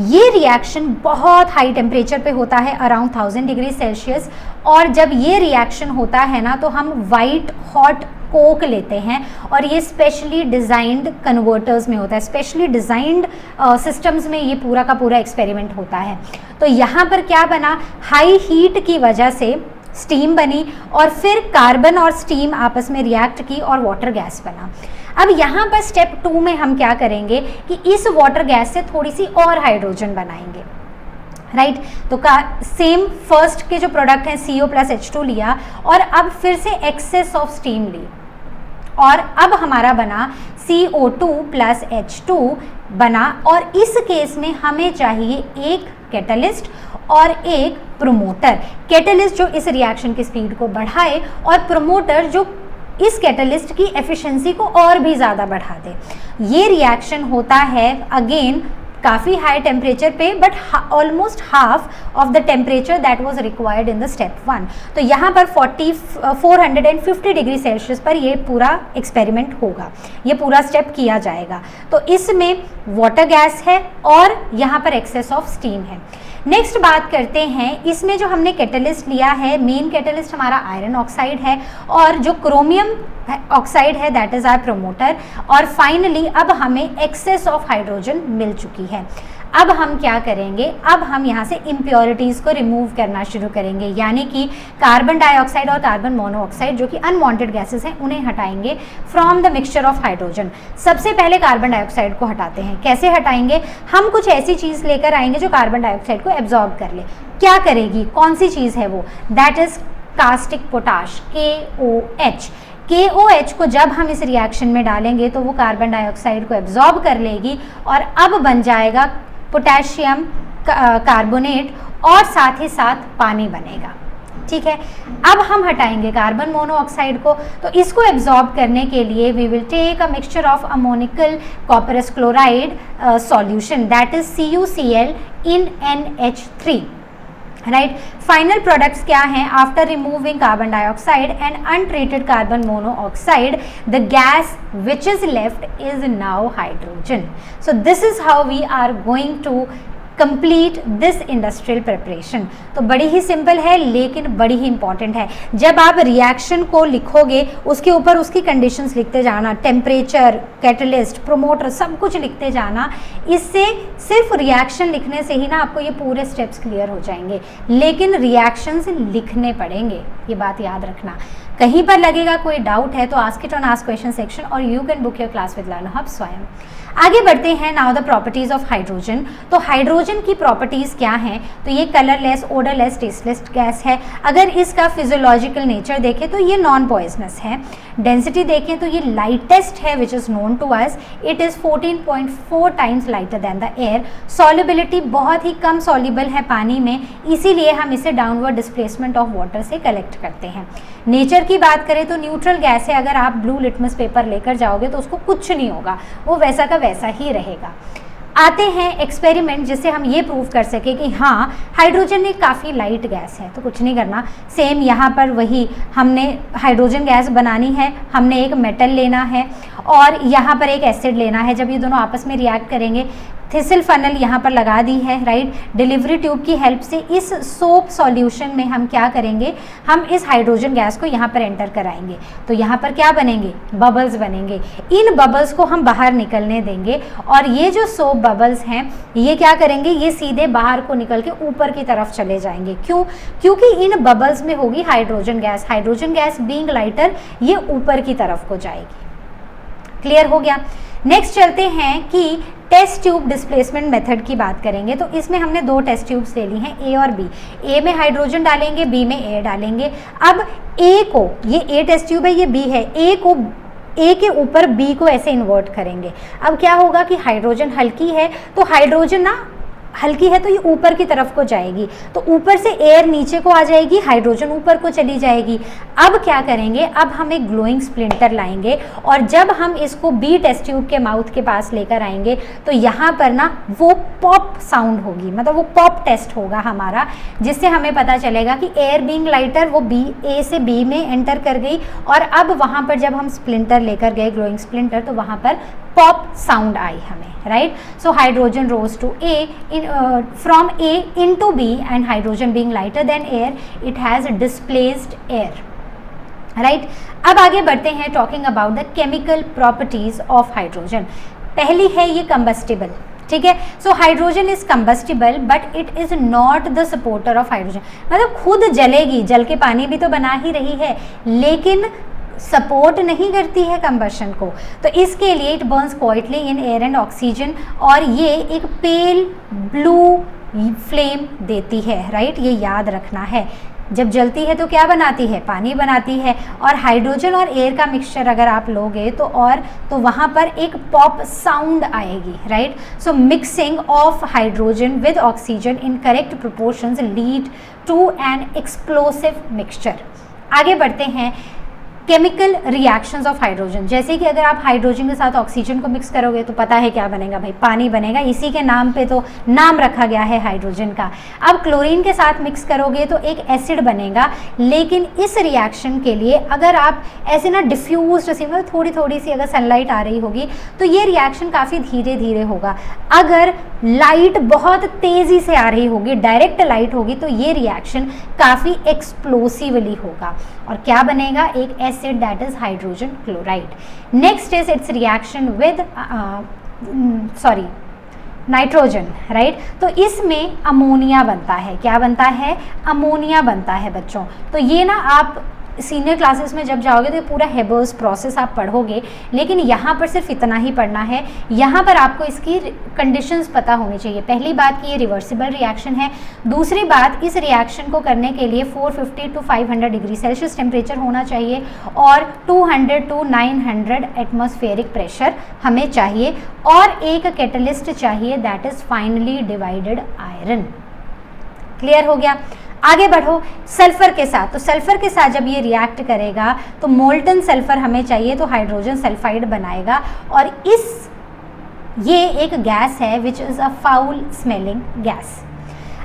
ये रिएक्शन बहुत हाई टेम्परेचर पे होता है, अराउंड 1000 डिग्री सेल्सियस, और जब ये रिएक्शन होता है ना, तो हम वाइट हॉट कोक लेते हैं और ये स्पेशली डिज़ाइंड कन्वर्टर्स में होता है, स्पेशली डिज़ाइंड सिस्टम्स में ये पूरा का पूरा एक्सपेरिमेंट होता है। तो यहाँ पर क्या बना, हाई हीट की वजह से स्टीम बनी और फिर कार्बन और स्टीम आपस में रिएक्ट की और वाटर गैस बना। अब यहाँ पर स्टेप 2 में हम क्या करेंगे कि इस वाटर गैस से थोड़ी सी और हाइड्रोजन बनाएंगे, राइट। तो सेम फर्स्ट के जो प्रोडक्ट हैं CO+H2 लिया और अब फिर से एक्सेस ऑफ स्टीम ली और अब हमारा बना CO2+H2 बना। और इस केस में हमें चाहिए एक कैटलिस्ट और एक प्रोमोटर। कैटलिस्ट जो इस रिएक्शन की स्पीड को बढ़ाए और प्रोमोटर जो इस कैटलिस्ट की एफिशिएंसी को और भी ज़्यादा बढ़ा दे। ये रिएक्शन होता है अगेन काफ़ी हाई टेम्परेचर पे, but almost half of the temperature that was required in the step 1। तो यहाँ पर 450 डिग्री सेल्सियस पर ये पूरा एक्सपेरिमेंट होगा, ये पूरा स्टेप किया जाएगा। तो इसमें वाटर गैस है और यहाँ पर एक्सेस ऑफ स्टीम है। नेक्स्ट बात करते हैं, इसमें जो हमने कैटलिस्ट लिया है, मेन कैटलिस्ट हमारा आयरन ऑक्साइड है और जो क्रोमियम ऑक्साइड है दैट इज आवर प्रोमोटर। और फाइनली अब हमें एक्सेस ऑफ हाइड्रोजन मिल चुकी है। अब हम क्या करेंगे, अब हम यहाँ से इम्प्योरिटीज़ को रिमूव करना शुरू करेंगे, यानी कि कार्बन डाइऑक्साइड और कार्बन मोनोऑक्साइड जो कि अनवांटेड गैसेस हैं उन्हें हटाएंगे from the mixture of hydrogen. सबसे पहले कार्बन डाइऑक्साइड को हटाते हैं। कैसे हटाएंगे, हम कुछ ऐसी चीज़ लेकर आएंगे जो कार्बन डाइऑक्साइड को एब्जॉर्ब कर ले। क्या करेगी, कौन सी चीज़ है वो, that is caustic potash, KOH। KOH को जब हम इस रिएक्शन में डालेंगे तो वो कार्बन डाइऑक्साइड को एब्जॉर्ब कर लेगी और अब बन जाएगा पोटेशियम कार्बोनेट और साथ ही साथ पानी बनेगा। ठीक है, अब हम हटाएंगे कार्बन मोनोऑक्साइड को। तो इसको एब्जॉर्ब करने के लिए we will take a mixture of ammoniacal cuprous chloride solution that is CuCl in NH3, right. Final products क्या हैं, after removing carbon dioxide and untreated carbon monoxide the gas which is left is now hydrogen. So this is how we are going to complete this industrial preparation. तो बड़ी ही simple है लेकिन बड़ी ही important है। जब आप रिएक्शन को लिखोगे उसके ऊपर उसकी कंडीशंस लिखते जाना, टेम्परेचर, कैटलिस्ट, प्रोमोटर, सब कुछ लिखते जाना। इससे सिर्फ रिएक्शन लिखने से ही ना आपको ये पूरे स्टेप्स क्लियर हो जाएंगे, लेकिन रिएक्शंस लिखने पड़ेंगे, ये बात याद रखना। कहीं पर लगेगा कोई डाउट है तो ask it on ask question section और you can book your class with Learner Hub Swayam. आगे बढ़ते हैं, now the properties of hydrogen. तो हाइड्रोजन की प्रॉपर्टीज क्या हैं, तो ये कलरलेस, ओडरलेस, टेस्टलेस गैस है। अगर इसका फिजियोलॉजिकल नेचर देखें तो ये नॉन पॉइजनस है। डेंसिटी देखें तो ये लाइटेस्ट है which is known to us, it is 14.4 times lighter than the air. Solubility बहुत ही कम सॉल्युबल है पानी में, इसीलिए हम इसे डाउनवर्ड डिस्प्लेसमेंट ऑफ वाटर से कलेक्ट करते हैं। नेचर की बात करें तो न्यूट्रल गैस है, अगर आप ब्लू लिटमस पेपर लेकर जाओगे तो उसको कुछ नहीं होगा, वो वैसा का वैसा ही रहेगा। आते हैं एक्सपेरिमेंट जिससे हम ये प्रूव कर सके कि हाँ हाइड्रोजन एक काफ़ी लाइट गैस है। तो कुछ नहीं करना, सेम यहाँ पर वही हमने हाइड्रोजन गैस बनानी है, हमने एक मेटल लेना है और यहाँ पर एक एसिड लेना है। जब ये दोनों आपस में रिएक्ट करेंगे, थिसल फनल यहाँ पर लगा दी है, राइट। डिलीवरी ट्यूब की हेल्प से इस सोप सॉल्यूशन में हम क्या करेंगे, हम इस हाइड्रोजन गैस को यहाँ पर एंटर कराएंगे। तो यहाँ पर क्या बनेंगे, बबल्स बनेंगे। इन बबल्स को हम बाहर निकलने देंगे और ये जो सोप बबल्स हैं ये क्या करेंगे, ये सीधे बाहर को निकल के ऊपर की तरफ चले जाएंगे। क्यों, क्योंकि इन बबल्स में होगी hydrogen gas. Hydrogen gas being lighter ये ऊपर की तरफ को जाएगी। क्लियर हो गया। नेक्स्ट चलते हैं कि टेस्ट ट्यूब डिस्प्लेसमेंट मेथड की बात करेंगे। तो इसमें हमने दो टेस्ट ट्यूब्स ले ली हैं, ए और बी। ए में हाइड्रोजन डालेंगे, बी में एयर डालेंगे। अब ए को, ये ए टेस्ट ट्यूब है, ये बी है, ए को ए के ऊपर बी को ऐसे इन्वर्ट करेंगे। अब क्या होगा कि हाइड्रोजन हल्की है तो हाइड्रोजन ना हल्की है तो ये ऊपर की तरफ को जाएगी, तो ऊपर से एयर नीचे को आ जाएगी, हाइड्रोजन ऊपर को चली जाएगी। अब क्या करेंगे, अब हम एक ग्लोइंग स्प्लिंटर लाएंगे और जब हम इसको बी टेस्ट ट्यूब के माउथ के पास लेकर आएंगे तो यहाँ पर ना वो पॉप साउंड होगी, मतलब वो पॉप टेस्ट होगा हमारा, जिससे हमें पता चलेगा कि एयर बीइंग लाइटर वो बी, ए से बी में एंटर कर गई और अब वहाँ पर जब हम स्प्लिंटर लेकर गए, ग्लोइंग स्प्लिंटर, तो वहाँ पर पॉप साउंड आई हमें, right. So hydrogen rose to A from A into B and hydrogen being lighter than air, it has displaced air, right. अब आगे बढ़ते हैं talking about the chemical properties of hydrogen. पहली है ये कंबस्टिबल, ठीक है। So hydrogen is combustible but it is not the supporter of hydrogen, मतलब खुद जलेगी, जल के पानी भी तो बना ही रही है लेकिन सपोर्ट नहीं करती है कंबशन को। तो इसके लिए it Burns quietly in air and oxygen, और ये एक पेल ब्लू फ्लेम देती है, राइट। ये याद रखना है, जब जलती है तो क्या बनाती है, पानी बनाती है। और हाइड्रोजन और एयर का मिक्सचर अगर आप लोगे तो वहाँ पर एक पॉप साउंड आएगी, right. So mixing of hydrogen with oxygen in correct proportions lead to an explosive mixture. आगे बढ़ते हैं केमिकल रिएक्शंस ऑफ हाइड्रोजन। जैसे कि अगर आप हाइड्रोजन के साथ ऑक्सीजन को मिक्स करोगे तो पता है क्या बनेगा भाई, पानी बनेगा, इसी के नाम पे तो नाम रखा गया है हाइड्रोजन का। अब क्लोरीन के साथ मिक्स करोगे तो एक एसिड बनेगा, लेकिन इस रिएक्शन के लिए अगर आप ऐसे ना डिफ्यूज मतलब थोड़ी थोड़ी सी अगर सनलाइट आ रही होगी तो ये रिएक्शन काफ़ी धीरे धीरे होगा। अगर लाइट बहुत तेज़ी से आ रही होगी, डायरेक्ट लाइट होगी, तो ये रिएक्शन काफ़ी एक्सप्लोसिवली होगा और क्या बनेगा, एक acid that is hydrogen chloride. Next is it's reaction with nitrogen, right. तो इसमें अमोनिया बनता है, क्या बनता है, अमोनिया बनता है बच्चों। तो ये ना आप सीनियर क्लासेस में जब जाओगे तो ये पूरा हेबर्स प्रोसेस आप पढ़ोगे, लेकिन यहाँ पर सिर्फ इतना ही पढ़ना है। यहाँ पर आपको इसकी कंडीशंस पता होनी चाहिए। पहली बात कि ये रिवर्सिबल रिएक्शन है, दूसरी बात इस रिएक्शन को करने के लिए 450 to 500 डिग्री सेल्सियस टेम्परेचर होना चाहिए और 200 to 900 एटमॉस्फेरिक प्रेशर हमें चाहिए, और एक कैटलिस्ट चाहिए that is finally divided iron. Clear हो गया। आगे बढ़ो सल्फर के साथ। तो सल्फर के साथ जब ये रिएक्ट करेगा तो मोल्टन सल्फर हमें चाहिए, तो हाइड्रोजन सल्फाइड बनाएगा, और ये एक गैस है which is a foul smelling gas.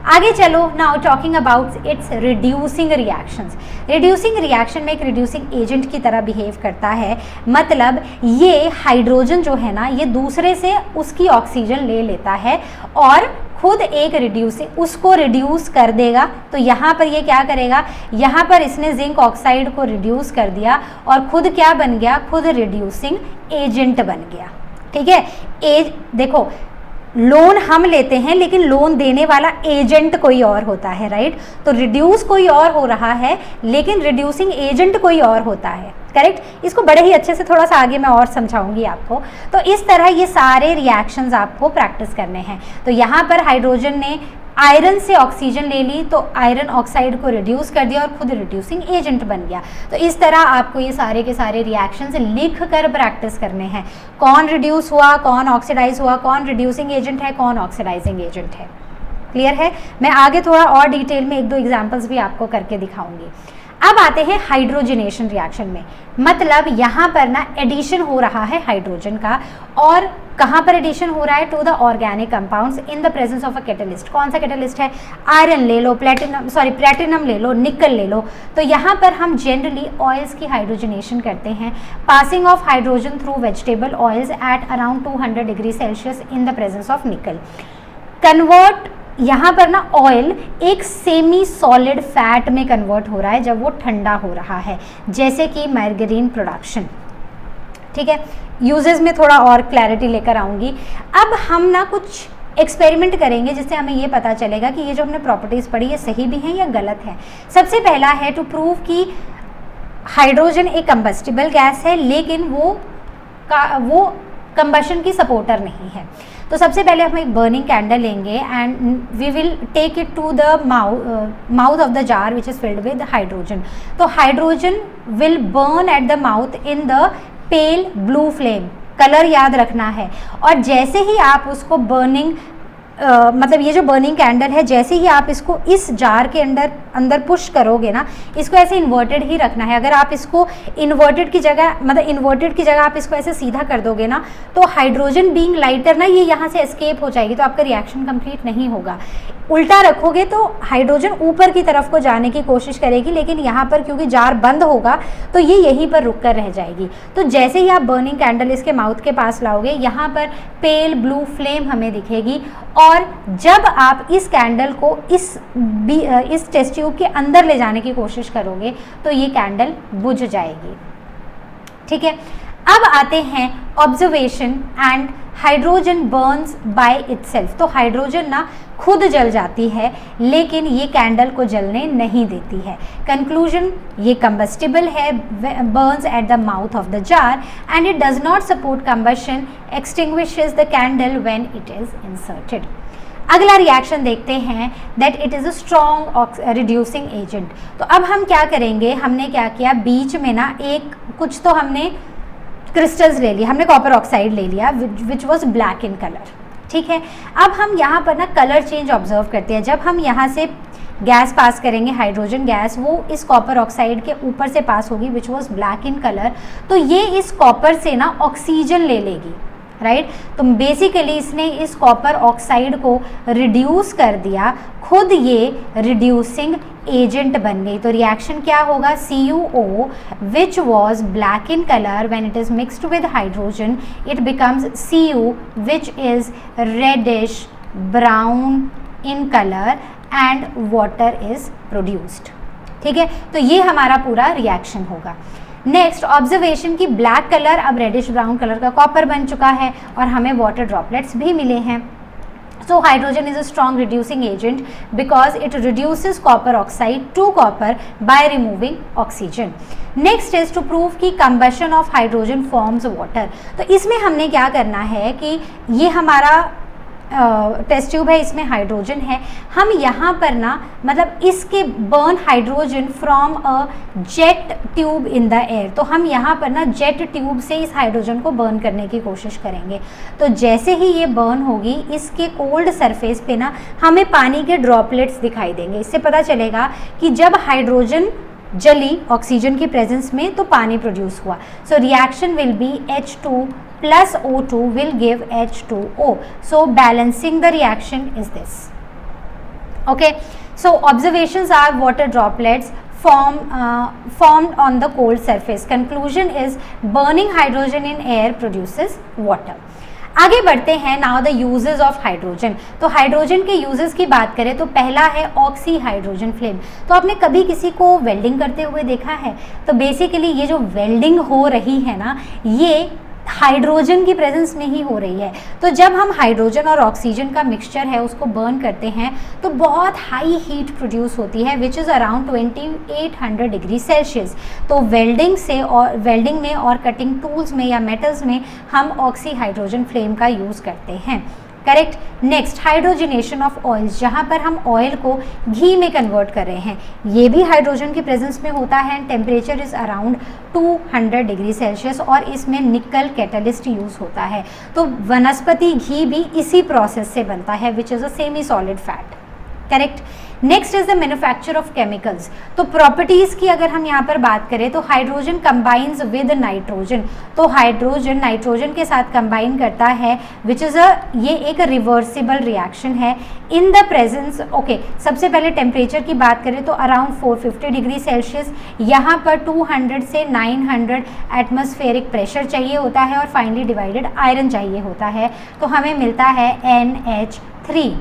आगे चलो, now talking about it's reducing reactions. Reducing reaction में एक रिड्यूसिंग एजेंट की तरह बिहेव करता है, मतलब ये हाइड्रोजन जो है ना, ये दूसरे से उसकी ऑक्सीजन ले लेता है और खुद एक उसको रिड्यूस कर देगा। तो यहाँ पर ये क्या करेगा, यहाँ पर इसने जिंक ऑक्साइड को रिड्यूस कर दिया और खुद क्या बन गया, खुद रिड्यूसिंग एजेंट बन गया, ठीक है। देखो लोन हम लेते हैं लेकिन लोन देने वाला एजेंट कोई और होता है, राइट। तो रिड्यूस कोई और हो रहा है लेकिन रिड्यूसिंग एजेंट कोई और होता है, करेक्ट। इसको बड़े ही अच्छे से थोड़ा सा आगे मैं और समझाऊंगी आपको। तो इस तरह ये सारे रिएक्शंस आपको प्रैक्टिस करने हैं। तो यहाँ पर हाइड्रोजन ने आयरन से ऑक्सीजन ले ली तो आयरन ऑक्साइड को रिड्यूस कर दिया और खुद रिड्यूसिंग एजेंट बन गया। तो इस तरह आपको ये सारे के सारे रिएक्शंस लिख कर प्रैक्टिस करने हैं, कौन रिड्यूस हुआ, कौन ऑक्सीडाइज हुआ, कौन रिड्यूसिंग एजेंट है, कौन ऑक्सीडाइजिंग एजेंट है। क्लियर है। मैं आगे थोड़ा और डिटेल में एक दो एग्जाम्पल्स भी आपको करके दिखाऊंगी। अब आते हैं हाइड्रोजनेशन रिएक्शन में, मतलब यहाँ पर ना एडिशन हो रहा है हाइड्रोजन का, और कहाँ पर एडिशन हो रहा है, to the organic compounds in the presence of a catalyst. कौन सा कैटलिस्ट है, आयरन ले लो, प्लेटिनम ले लो, निकल ले लो। तो यहाँ पर हम जनरली ऑयल्स की हाइड्रोजनेशन करते हैं, passing of hydrogen through vegetable oils at around 200 degree Celsius in the presence of निकल। कन्वर्ट यहाँ पर ना ऑयल एक सेमी सॉलिड फैट में कन्वर्ट हो रहा है जब वो ठंडा हो रहा है, जैसे कि मार्गरीन प्रोडक्शन, ठीक है। यूजेस में थोड़ा और क्लैरिटी लेकर आऊँगी। अब हम ना कुछ एक्सपेरिमेंट करेंगे जिससे हमें ये पता चलेगा कि ये जो हमने प्रॉपर्टीज़ पढ़ी ये सही भी हैं या गलत है। सबसे पहला है टू प्रूव कि हाइड्रोजन एक कंबस्टिबल गैस है लेकिन वो कंबशन की सपोर्टर नहीं है। तो सबसे पहले हम एक बर्निंग कैंडल लेंगे and we will take it to the mouth of the jar which is filled with hydrogen. तो hydrogen will burn at the mouth in the pale blue flame, colour याद रखना है। और जैसे ही आप उसको बर्निंग मतलब ये जो बर्निंग कैंडल है, जैसे ही आप इसको इस जार के अंदर पुश करोगे ना, इसको ऐसे इन्वर्टेड ही रखना है। अगर आप इसको इन्वर्टेड की जगह आप इसको ऐसे सीधा कर दोगे ना, तो हाइड्रोजन बीइंग लाइटर ना, ये यहाँ से एस्केप हो जाएगी, तो आपका रिएक्शन कंप्लीट नहीं होगा। उल्टा रखोगे तो हाइड्रोजन ऊपर की तरफ को जाने की कोशिश करेगी, लेकिन यहाँ पर क्योंकि जार बंद होगा तो ये यहीं पर रुक कर रह जाएगी। तो जैसे ही आप बर्निंग कैंडल इसके माउथ के पास लाओगे, यहाँ पर पेल ब्लू फ्लेम हमें दिखेगी, और जब आप इस कैंडल को इस टेस्ट ट्यूब के अंदर ले जाने की कोशिश करोगे तो ये कैंडल बुझ जाएगी। ठीक है, अब आते हैं observation and hydrogen Burns by itself. तो हाइड्रोजन ना खुद जल जाती है लेकिन ये कैंडल को जलने नहीं देती है। कंक्लूजन, ये कंबस्टिबल है, burns at the mouth of the jar and it does not support combustion, extinguishes the candle when it is inserted. अगला रिएक्शन देखते हैं that it is a strong reducing agent. तो अब हम क्या करेंगे, हमने क्या किया, बीच में ना एक कुछ तो हमने क्रिस्टल्स ले लिया, हमने कॉपर ऑक्साइड ले लिया विच वॉज ब्लैक इन कलर। ठीक है, अब हम यहाँ पर ना कलर चेंज ऑब्जर्व करते हैं। जब हम यहाँ से गैस पास करेंगे, हाइड्रोजन गैस, वो इस कॉपर ऑक्साइड के ऊपर से पास होगी विच वॉज ब्लैक इन कलर, तो ये इस कॉपर से ना ऑक्सीजन ले लेगी, राइट। तो बेसिकली इसने इस कॉपर ऑक्साइड को रिड्यूस कर दिया, खुद ये रिड्यूसिंग एजेंट बन गई। तो रिएक्शन क्या होगा, CuO which was black in colour when it is mixed with hydrogen it becomes Cu which is reddish brown in colour and water is produced. ठीक है, तो ये हमारा पूरा रिएक्शन होगा। नेक्स्ट ऑब्जर्वेशन की ब्लैक कलर अब रेडिश ब्राउन कलर का कॉपर बन चुका है और हमें वाटर ड्रॉपलेट्स भी मिले हैं। So hydrogen is a strong reducing agent because it reduces copper oxide to copper by removing oxygen. Next is to prove कि combustion of hydrogen forms water. तो इसमें हमने क्या करना है कि ये हमारा टेस्ट ट्यूब है, इसमें हाइड्रोजन है, हम यहाँ पर ना मतलब इसके burn hydrogen from a jet tube in the air. तो हम यहाँ पर ना जेट ट्यूब से इस हाइड्रोजन को बर्न करने की कोशिश करेंगे। तो जैसे ही ये बर्न होगी, इसके कोल्ड सरफेस पे ना हमें पानी के ड्रॉपलेट्स दिखाई देंगे। इससे पता चलेगा कि जब हाइड्रोजन जली ऑक्सीजन की प्रेजेंस में तो पानी प्रोड्यूस हुआ। So reaction will be H2 plus O2 will give H2O. So balancing the reaction is this. Okay, so observations are water droplets formed on the cold surface. Conclusion is burning hydrogen in air produces water. आगे बढ़ते हैं, now the uses of hydrogen. तो hydrogen के uses की बात करें तो पहला है ऑक्सी हाइड्रोजन फ्लेम। तो आपने कभी किसी को वेल्डिंग करते हुए देखा है? तो बेसिकली ये जो वेल्डिंग हो रही है ना, ये हाइड्रोजन की प्रेजेंस में ही हो रही है। तो जब हम हाइड्रोजन और ऑक्सीजन का मिक्सचर है उसको बर्न करते हैं तो बहुत हाई हीट प्रोड्यूस होती है which is around 2800 degree Celsius. तो वेल्डिंग में और कटिंग टूल्स में या मेटल्स में हम ऑक्सी हाइड्रोजन फ्लेम का यूज़ करते हैं। Correct. Next, hydrogenation of oils, जहाँ पर हम ऑयल को घी में कन्वर्ट कर रहे हैं, ये भी हाइड्रोजन की प्रेजेंस में होता है and temperature is around 200 degree Celsius और इसमें निकल कैटलिस्ट यूज़ होता है। तो वनस्पति घी भी इसी प्रोसेस से बनता है which is a semi solid fat. Correct. Next is the manufacture of chemicals. तो प्रॉपर्टीज़ की अगर हम यहाँ पर बात करें तो हाइड्रोजन कंबाइंस विद नाइट्रोजन। तो हाइड्रोजन नाइट्रोजन के साथ कंबाइन करता है विच इज़ ये एक रिवर्सिबल रिएक्शन है इन द प्रेजेंस। ओके, सबसे पहले टेम्परेचर की बात करें तो अराउंड 450 डिग्री सेल्सियस, यहाँ पर 200 से 900 एटमॉस्फेरिक प्रेशर चाहिए होता है और फाइनली डिवाइडेड आयरन चाहिए होता है, तो हमें मिलता है NH3।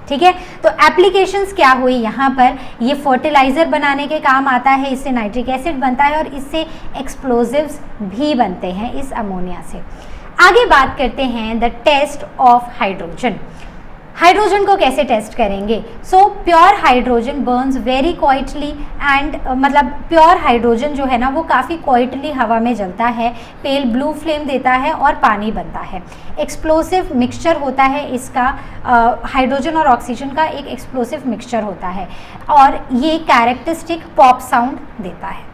ठीक है। तो एप्लीकेशंस क्या हुई यहाँ पर, ये फर्टिलाइज़र बनाने के काम आता है, इससे नाइट्रिक एसिड बनता है और इससे एक्सप्लोजिव्स भी बनते हैं इस अमोनिया से। आगे बात करते हैं the test of hydrogen. Hydrogen को कैसे टेस्ट करेंगे? So pure hydrogen burns very quietly and मतलब प्योर हाइड्रोजन जो है ना वो काफ़ी क्वाइटली हवा में जलता है, पेल ब्लू फ्लेम देता है और पानी बनता है। एक्सप्लोसिव मिक्सचर होता है इसका, हाइड्रोजन और ऑक्सीजन का एक एक्सप्लोसिव मिक्सचर होता है और ये कैरेक्टरिस्टिक पॉप साउंड देता है।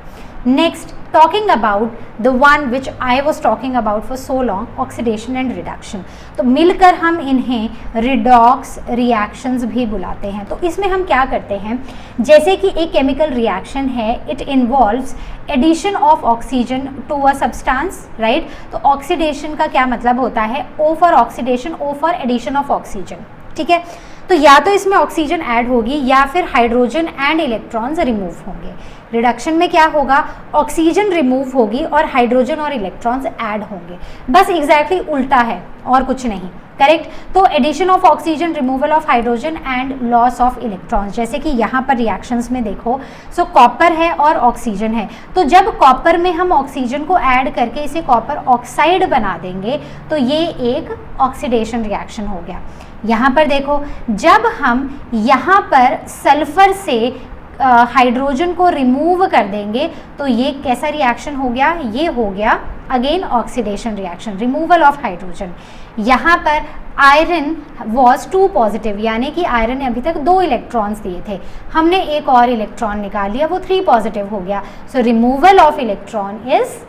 Next, talking about the one which I was talking about for so long, oxidation and reduction. तो मिलकर हम इन्हें रिडॉक्स रिएक्शंस भी बुलाते हैं। तो इसमें हम क्या करते हैं, जैसे कि एक केमिकल रिएक्शन है, it involves addition of oxygen to a substance, right. तो ऑक्सीडेशन का क्या मतलब होता है, O for oxidation, O for addition of oxygen. ठीक है, तो या तो इसमें ऑक्सीजन ऐड होगी या फिर हाइड्रोजन एंड इलेक्ट्रॉन्स रिमूव होंगे। रिडक्शन में क्या होगा, ऑक्सीजन रिमूव होगी और हाइड्रोजन और इलेक्ट्रॉन्स ऐड होंगे, बस एग्जैक्टली उल्टा है और कुछ नहीं, करेक्ट। तो addition of oxygen, removal of hydrogen and loss of electrons, जैसे कि यहाँ पर रिएक्शंस में देखो, सो कॉपर है और ऑक्सीजन है, तो जब कॉपर में हम ऑक्सीजन को ऐड करके इसे कॉपर ऑक्साइड बना देंगे तो ये एक ऑक्सीडेशन रिएक्शन हो गया। यहाँ पर देखो, जब हम यहाँ पर सल्फर से हाइड्रोजन को रिमूव कर देंगे तो ये कैसा रिएक्शन हो गया, ये हो गया again oxidation reaction, removal of hydrogen. यहाँ पर आयरन वॉज 2 पॉजिटिव, यानी कि आयरन ने अभी तक 2 इलेक्ट्रॉन्स दिए थे, हमने एक और इलेक्ट्रॉन निकाल लिया, वो 3 पॉजिटिव हो गया। So removal of electron is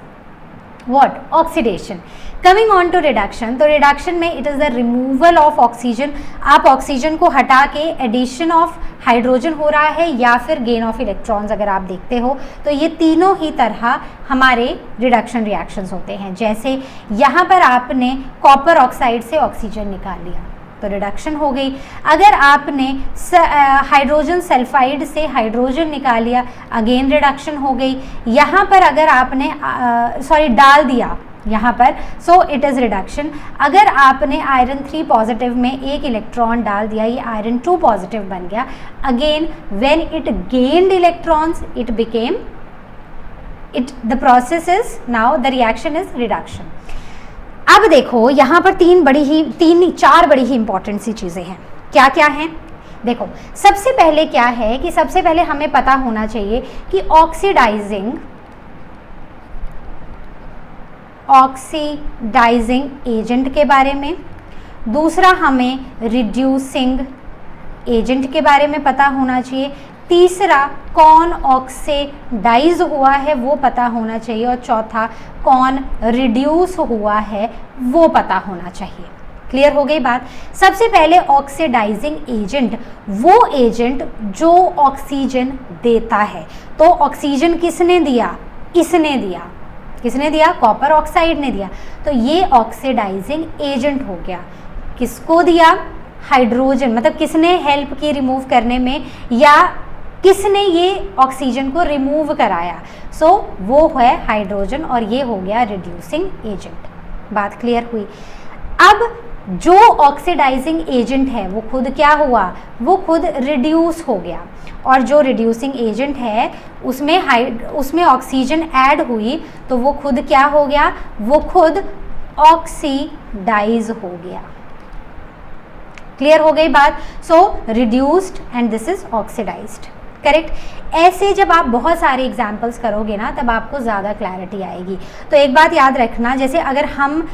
what, oxidation. Coming on to reduction, तो रिडक्शन में it is the removal of oxygen, आप ऑक्सीजन को हटा के एडिशन ऑफ हाइड्रोजन हो रहा है या फिर गेन ऑफ इलेक्ट्रॉन्स अगर आप देखते हो, तो ये तीनों ही तरह हमारे रिडक्शन रिएक्शंस होते हैं। जैसे यहाँ पर आपने कॉपर ऑक्साइड से ऑक्सीजन निकाल लिया तो रिडक्शन हो गई, अगर आपने हाइड्रोजन सल्फाइड से हाइड्रोजन निकाल लिया अगेन रिडक्शन हो गई। यहाँ पर अगर आपने डाल दिया यहाँ पर, सो इट इज़ रिडक्शन। अगर आपने आयरन 3 पॉजिटिव में एक इलेक्ट्रॉन डाल दिया, ये आयरन 2 पॉजिटिव बन गया, again when it gained electrons it became the process is now the reaction is reduction. अब देखो यहाँ पर 4 बड़ी ही इंपॉर्टेंट सी चीज़ें हैं, क्या क्या हैं देखो। सबसे पहले क्या है कि सबसे पहले हमें पता होना चाहिए कि ऑक्सीडाइजिंग एजेंट के बारे में, दूसरा हमें रिड्यूसिंग एजेंट के बारे में पता होना चाहिए, तीसरा कौन ऑक्सीडाइज हुआ है वो पता होना चाहिए, और चौथा कौन रिड्यूस हुआ है वो पता होना चाहिए। क्लियर हो गई बात। सबसे पहले ऑक्सीडाइजिंग एजेंट, वो एजेंट जो ऑक्सीजन देता है। तो ऑक्सीजन किसने दिया, इसने दिया, किसने दिया, कॉपर ऑक्साइड ने दिया, तो ये ऑक्सीडाइजिंग एजेंट हो गया। किसको दिया, हाइड्रोजन, मतलब किसने हेल्प की रिमूव करने में, या किसने ये ऑक्सीजन को रिमूव कराया, सो वो है हाइड्रोजन, और ये हो गया रिड्यूसिंग एजेंट। बात क्लियर हुई। अब जो ऑक्सीडाइजिंग एजेंट है वो खुद क्या हुआ, वो खुद रिड्यूस हो गया, और जो रिड्यूसिंग एजेंट है उसमें ऑक्सीजन ऐड हुई तो वो खुद क्या हो गया, वो खुद ऑक्सीडाइज हो गया। क्लियर हो गई बात। So reduced and this is oxidised, correct. ऐसे जब आप बहुत सारे एग्जाम्पल्स करोगे ना तब आपको ज़्यादा क्लैरिटी आएगी। तो एक बात याद रखना, जैसे अगर हम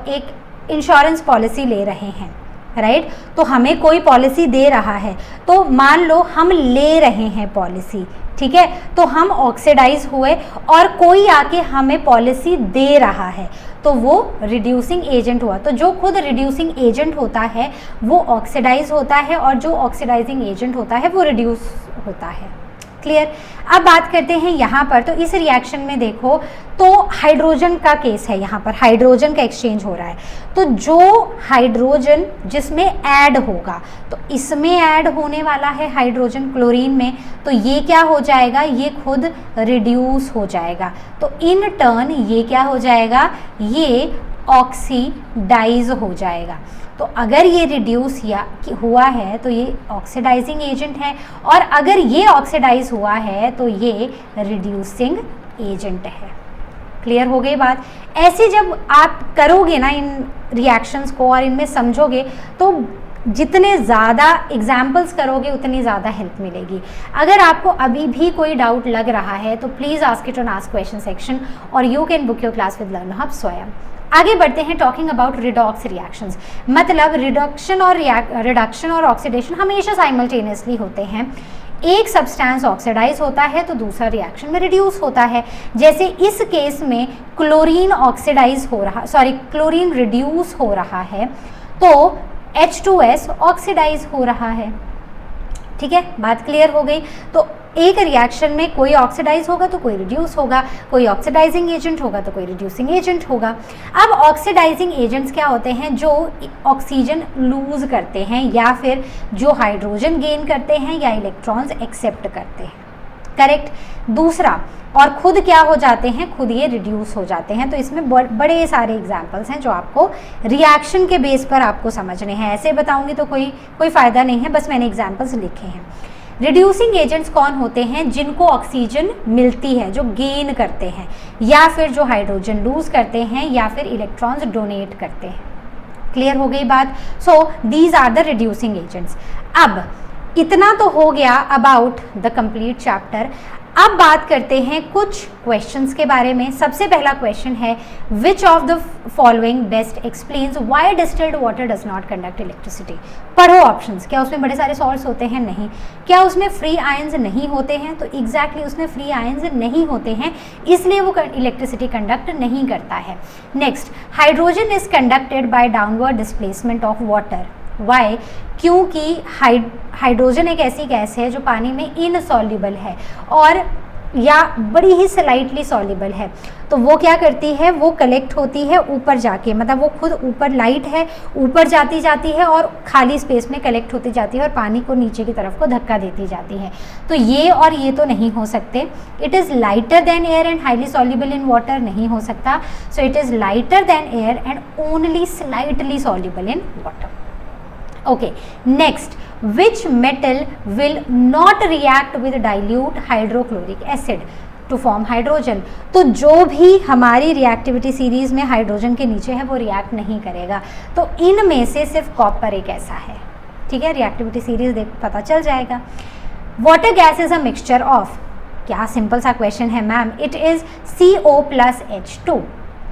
एक इंश्योरेंस पॉलिसी ले रहे हैं, राइट, तो हमें कोई पॉलिसी दे रहा है, तो मान लो हम ले रहे हैं पॉलिसी, ठीक है, तो हम ऑक्सीडाइज हुए और कोई आके हमें पॉलिसी दे रहा है तो वो रिड्यूसिंग एजेंट हुआ। तो जो खुद रिड्यूसिंग एजेंट होता है वो ऑक्सीडाइज होता है, और जो ऑक्सीडाइजिंग एजेंट होता है वो रिड्यूस होता है। क्लियर। अब बात करते हैं यहाँ पर, तो इस रिएक्शन में देखो तो हाइड्रोजन का केस है, यहाँ पर हाइड्रोजन का एक्सचेंज हो रहा है, तो जो हाइड्रोजन जिसमें ऐड होगा, तो इसमें ऐड होने वाला है हाइड्रोजन क्लोरीन में, तो ये क्या हो जाएगा, ये खुद रिड्यूस हो जाएगा, तो इन टर्न ये क्या हो जाएगा, ये ऑक्सीडाइज हो जाएगा। तो अगर ये रिड्यूस हुआ है तो ये ऑक्सीडाइजिंग एजेंट है, और अगर ये ऑक्सीडाइज हुआ है तो ये रिड्यूसिंग एजेंट है। क्लियर हो गई बात। ऐसे जब आप करोगे ना इन रिएक्शंस को और इनमें समझोगे तो जितने ज़्यादा एग्जाम्पल्स करोगे उतनी ज़्यादा हेल्प मिलेगी। अगर आपको अभी भी कोई डाउट लग रहा है तो please ask it on ask question section, और you can book your class with Learn Hub Swayam. आगे बढ़ते हैं, टॉकिंग अबाउट रिडॉक्स रिएक्शंस, मतलब रिडक्शन और ऑक्सीडेशन हमेशा साइमल्टेनियसली होते हैं। एक सब्सटेंस ऑक्सीडाइज होता है तो दूसरा रिएक्शन में रिड्यूस होता है। जैसे इस केस में क्लोरीन रिड्यूस हो रहा है तो H2S ऑक्सीडाइज हो रहा है। ठीक है, बात क्लियर हो गई। तो एक रिएक्शन में कोई ऑक्सीडाइज होगा तो कोई रिड्यूस होगा, कोई ऑक्सीडाइजिंग एजेंट होगा तो कोई रिड्यूसिंग एजेंट होगा। अब ऑक्सीडाइजिंग एजेंट्स क्या होते हैं, जो ऑक्सीजन लूज करते हैं या फिर जो हाइड्रोजन गेन करते हैं या इलेक्ट्रॉन्स एक्सेप्ट करते हैं। करेक्ट। दूसरा, और खुद क्या हो जाते हैं, खुद ये रिड्यूस हो जाते हैं। तो इसमें बड़े सारे एग्जाम्पल्स हैं जो आपको रिएक्शन के बेस पर आपको समझने हैं। ऐसे बताऊंगी तो कोई फ़ायदा नहीं है, बस मैंने एग्जाम्पल्स लिखे हैं। रिड्यूसिंग एजेंट्स कौन होते हैं, जिनको ऑक्सीजन मिलती है, जो गेन करते हैं, या फिर जो हाइड्रोजन लूज करते हैं, या फिर इलेक्ट्रॉन्स डोनेट करते हैं। क्लियर हो गई बात। So these are the reducing agents. अब इतना तो हो गया अबाउट द कंप्लीट चैप्टर। अब बात करते हैं कुछ क्वेश्चंस के बारे में। सबसे पहला क्वेश्चन है, which of the following best explains why distilled water does not conduct electricity. पढ़ो ऑप्शंस। क्या उसमें बड़े सारे सॉल्ट्स होते हैं? नहीं। क्या उसमें फ्री आयंस नहीं होते हैं? तो एग्जैक्टली उसमें फ्री आयंस नहीं होते हैं, इसलिए वो इलेक्ट्रिसिटी कंडक्ट नहीं करता है। Next, hydrogen is conducted by downward displacement of water. Why? क्योंकि हाइड्रोजन एक ऐसी गैस है जो पानी में इनसॉल्युबल है और या बड़ी ही स्लाइटली सॉल्युबल है। तो वो क्या करती है, वो कलेक्ट होती है ऊपर जाके, मतलब वो खुद ऊपर लाइट है, ऊपर जाती है और खाली स्पेस में कलेक्ट होती जाती है और पानी को नीचे की तरफ को धक्का देती जाती है। तो ये और ये तो नहीं हो सकते। It is lighter than air and highly soluble in water, नहीं हो सकता। सो it is lighter than air and only slightly soluble in water. Okay, next, which metal will not react with dilute hydrochloric acid to form hydrogen? तो जो भी हमारी reactivity series में hydrogen के नीचे है वो रिएक्ट नहीं करेगा। तो इनमें से सिर्फ कॉपर एक ऐसा है। ठीक है, रिएक्टिविटी सीरीज देख पता चल जाएगा। Water gas is a mixture of, क्या सिंपल सा क्वेश्चन है ma'am, it is CO+H2।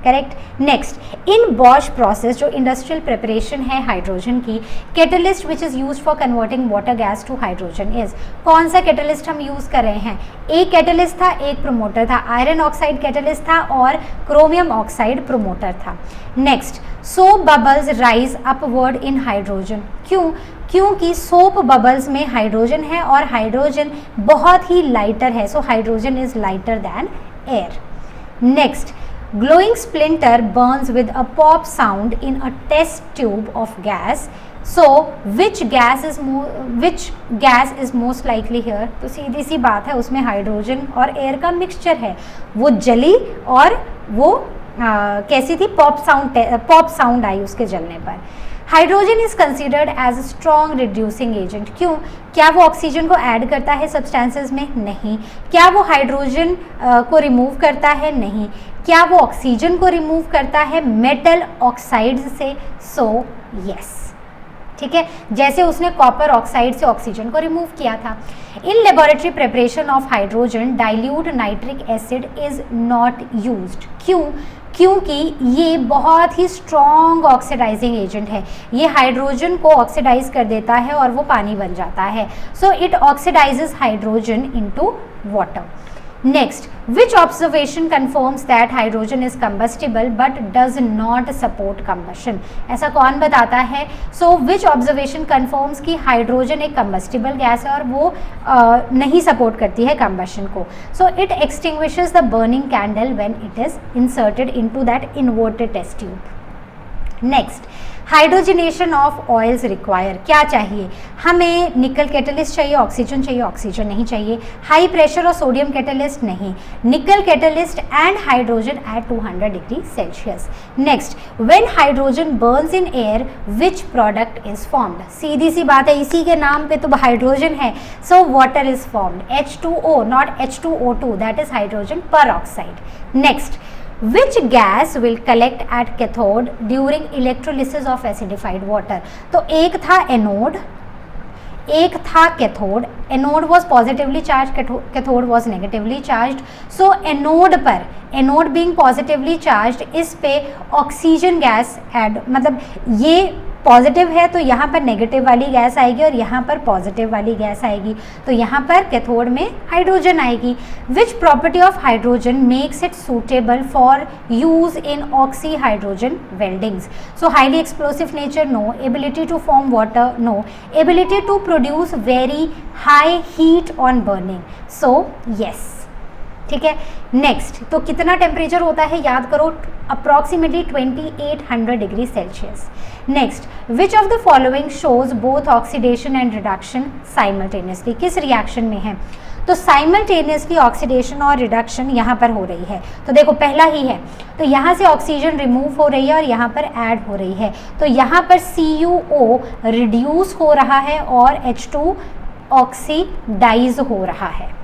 Correct. Next, in Bosch process, जो इंडस्ट्रियल प्रिपरेशन है हाइड्रोजन की, catalyst which is use for converting water gas to hydrogen is, कौन सा catalyst हम use कर रहे हैं? एक कैटलिस्ट था, एक प्रोमोटर था। आयरन ऑक्साइड कैटलिस्ट था और क्रोमियम ऑक्साइड प्रोमोटर था। Next, soap bubbles rise upward इन हाइड्रोजन। क्यों? क्योंकि सोप बबल्स में हाइड्रोजन है और हाइड्रोजन बहुत ही लाइटर है। So hydrogen is lighter then air. Next, glowing splinter burns with a pop sound in a test tube of gas. So which gas is most likely here? तो सीधी सी बात है, उसमें हाइड्रोजन और एयर का mixture है, वो जली और वो कैसी थी, पॉप साउंड आई उसके जलने पर। Hydrogen is considered as a strong reducing agent. क्यों? क्या वो ऑक्सीजन को ऐड करता है सब्सटेंसेस में? नहीं। क्या वो हाइड्रोजन को रिमूव करता है? नहीं। क्या वो ऑक्सीजन को रिमूव करता है मेटल ऑक्साइड से? सो यस। ठीक है, जैसे उसने कॉपर ऑक्साइड से ऑक्सीजन को रिमूव किया था। In laboratory preparation of hydrogen dilute nitric acid is not used. क्यों? क्योंकि ये बहुत ही स्ट्रॉन्ग ऑक्सीडाइजिंग एजेंट है, ये हाइड्रोजन को ऑक्सीडाइज कर देता है और वो पानी बन जाता है। So it oxidises hydrogen into water. Next, which observation confirms that hydrogen is combustible but does not support combustion? ऐसा कौन बताता है? So which observation confirms कि हाइड्रोजन एक combustible गैस है और वो नहीं सपोर्ट करती है combustion को. So it extinguishes the burning candle when it is inserted into that inverted test tube. Next, hydrogenation of oils require, क्या चाहिए हमें? निकल कैटलिस्ट चाहिए, ऑक्सीजन चाहिए, ऑक्सीजन नहीं चाहिए। हाई प्रेशर और सोडियम कैटलिस्ट नहीं, nickel catalyst and hydrogen at 200 degree Celsius. Next, when hydrogen burns in air which product is formed? सीधी सी बात है, इसी के नाम पे तो हाइड्रोजन है। So water is formed, H2O not H2O2, that is hydrogen peroxide. Next, which gas will collect at cathode during electrolysis of acidified water? तो एक था एनोड, एक था cathode. Anode was positively charge, cathode was negatively charge. So anode पर, anode being positively charge, इस पे oxygen gas add, मतलब ये पॉजिटिव है तो यहाँ पर नेगेटिव वाली गैस आएगी और यहाँ पर पॉजिटिव वाली गैस आएगी, तो यहाँ पर कैथोड में हाइड्रोजन आएगी। Which property of hydrogen makes it suitable for use in oxy hydrogen weldings? So highly explosive nature, no. Ability to form water, no. Ability to produce very high heat on burning, so yes. ठीक है, next, तो कितना temperature होता है याद करो, approximately 2800 degree Celsius. Next, which of the following shows both oxidation and reduction simultaneously? किस reaction में है? तो साइमल्टेनियसली ऑक्सीडेशन और रिडक्शन यहाँ पर हो रही है। तो देखो पहला ही है, तो यहाँ से ऑक्सीजन रिमूव हो रही है और यहाँ पर ऐड हो रही है, तो यहाँ पर CuO रिड्यूस हो रहा है और H2 ऑक्सीडाइज हो रहा है।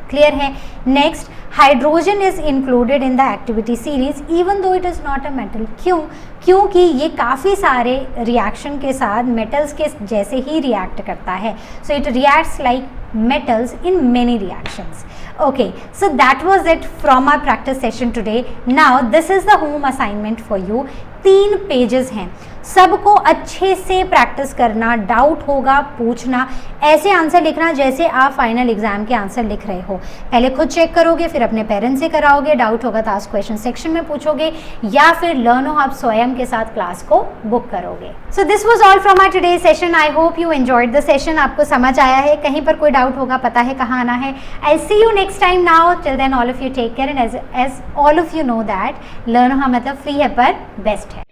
क्लियर है। Next, hydrogen is included in the activity series even though it is not a metal. क्यों? क्योंकि ये काफ़ी सारे रिएक्शन के साथ मेटल्स के जैसे ही रिएक्ट करता है, so it reacts like metals in many reactions. Okay, so that was it from our practice session today. Now this is the home assignment for you. 3 pages हैं, सबको अच्छे से प्रैक्टिस करना, डाउट होगा पूछना, ऐसे आंसर लिखना जैसे आप फाइनल एग्जाम के आंसर लिख रहे हो। पहले खुद चेक करोगे, फिर अपने पेरेंट्स से कराओगे, डाउट होगा तो आस्क क्वेश्चन सेक्शन में पूछोगे, या फिर लर्नो हब स्वयं के साथ क्लास को बुक करोगे। So this was all from our today session. I hope you enjoyed the session. आपको समझ आया है, कहीं पर कोई डाउट होगा पता है कहाँ आना है। I see you next time. Now till then all of you take care and as all of you know that Learno Hub मतलब फ्री है पर बेस्ट है।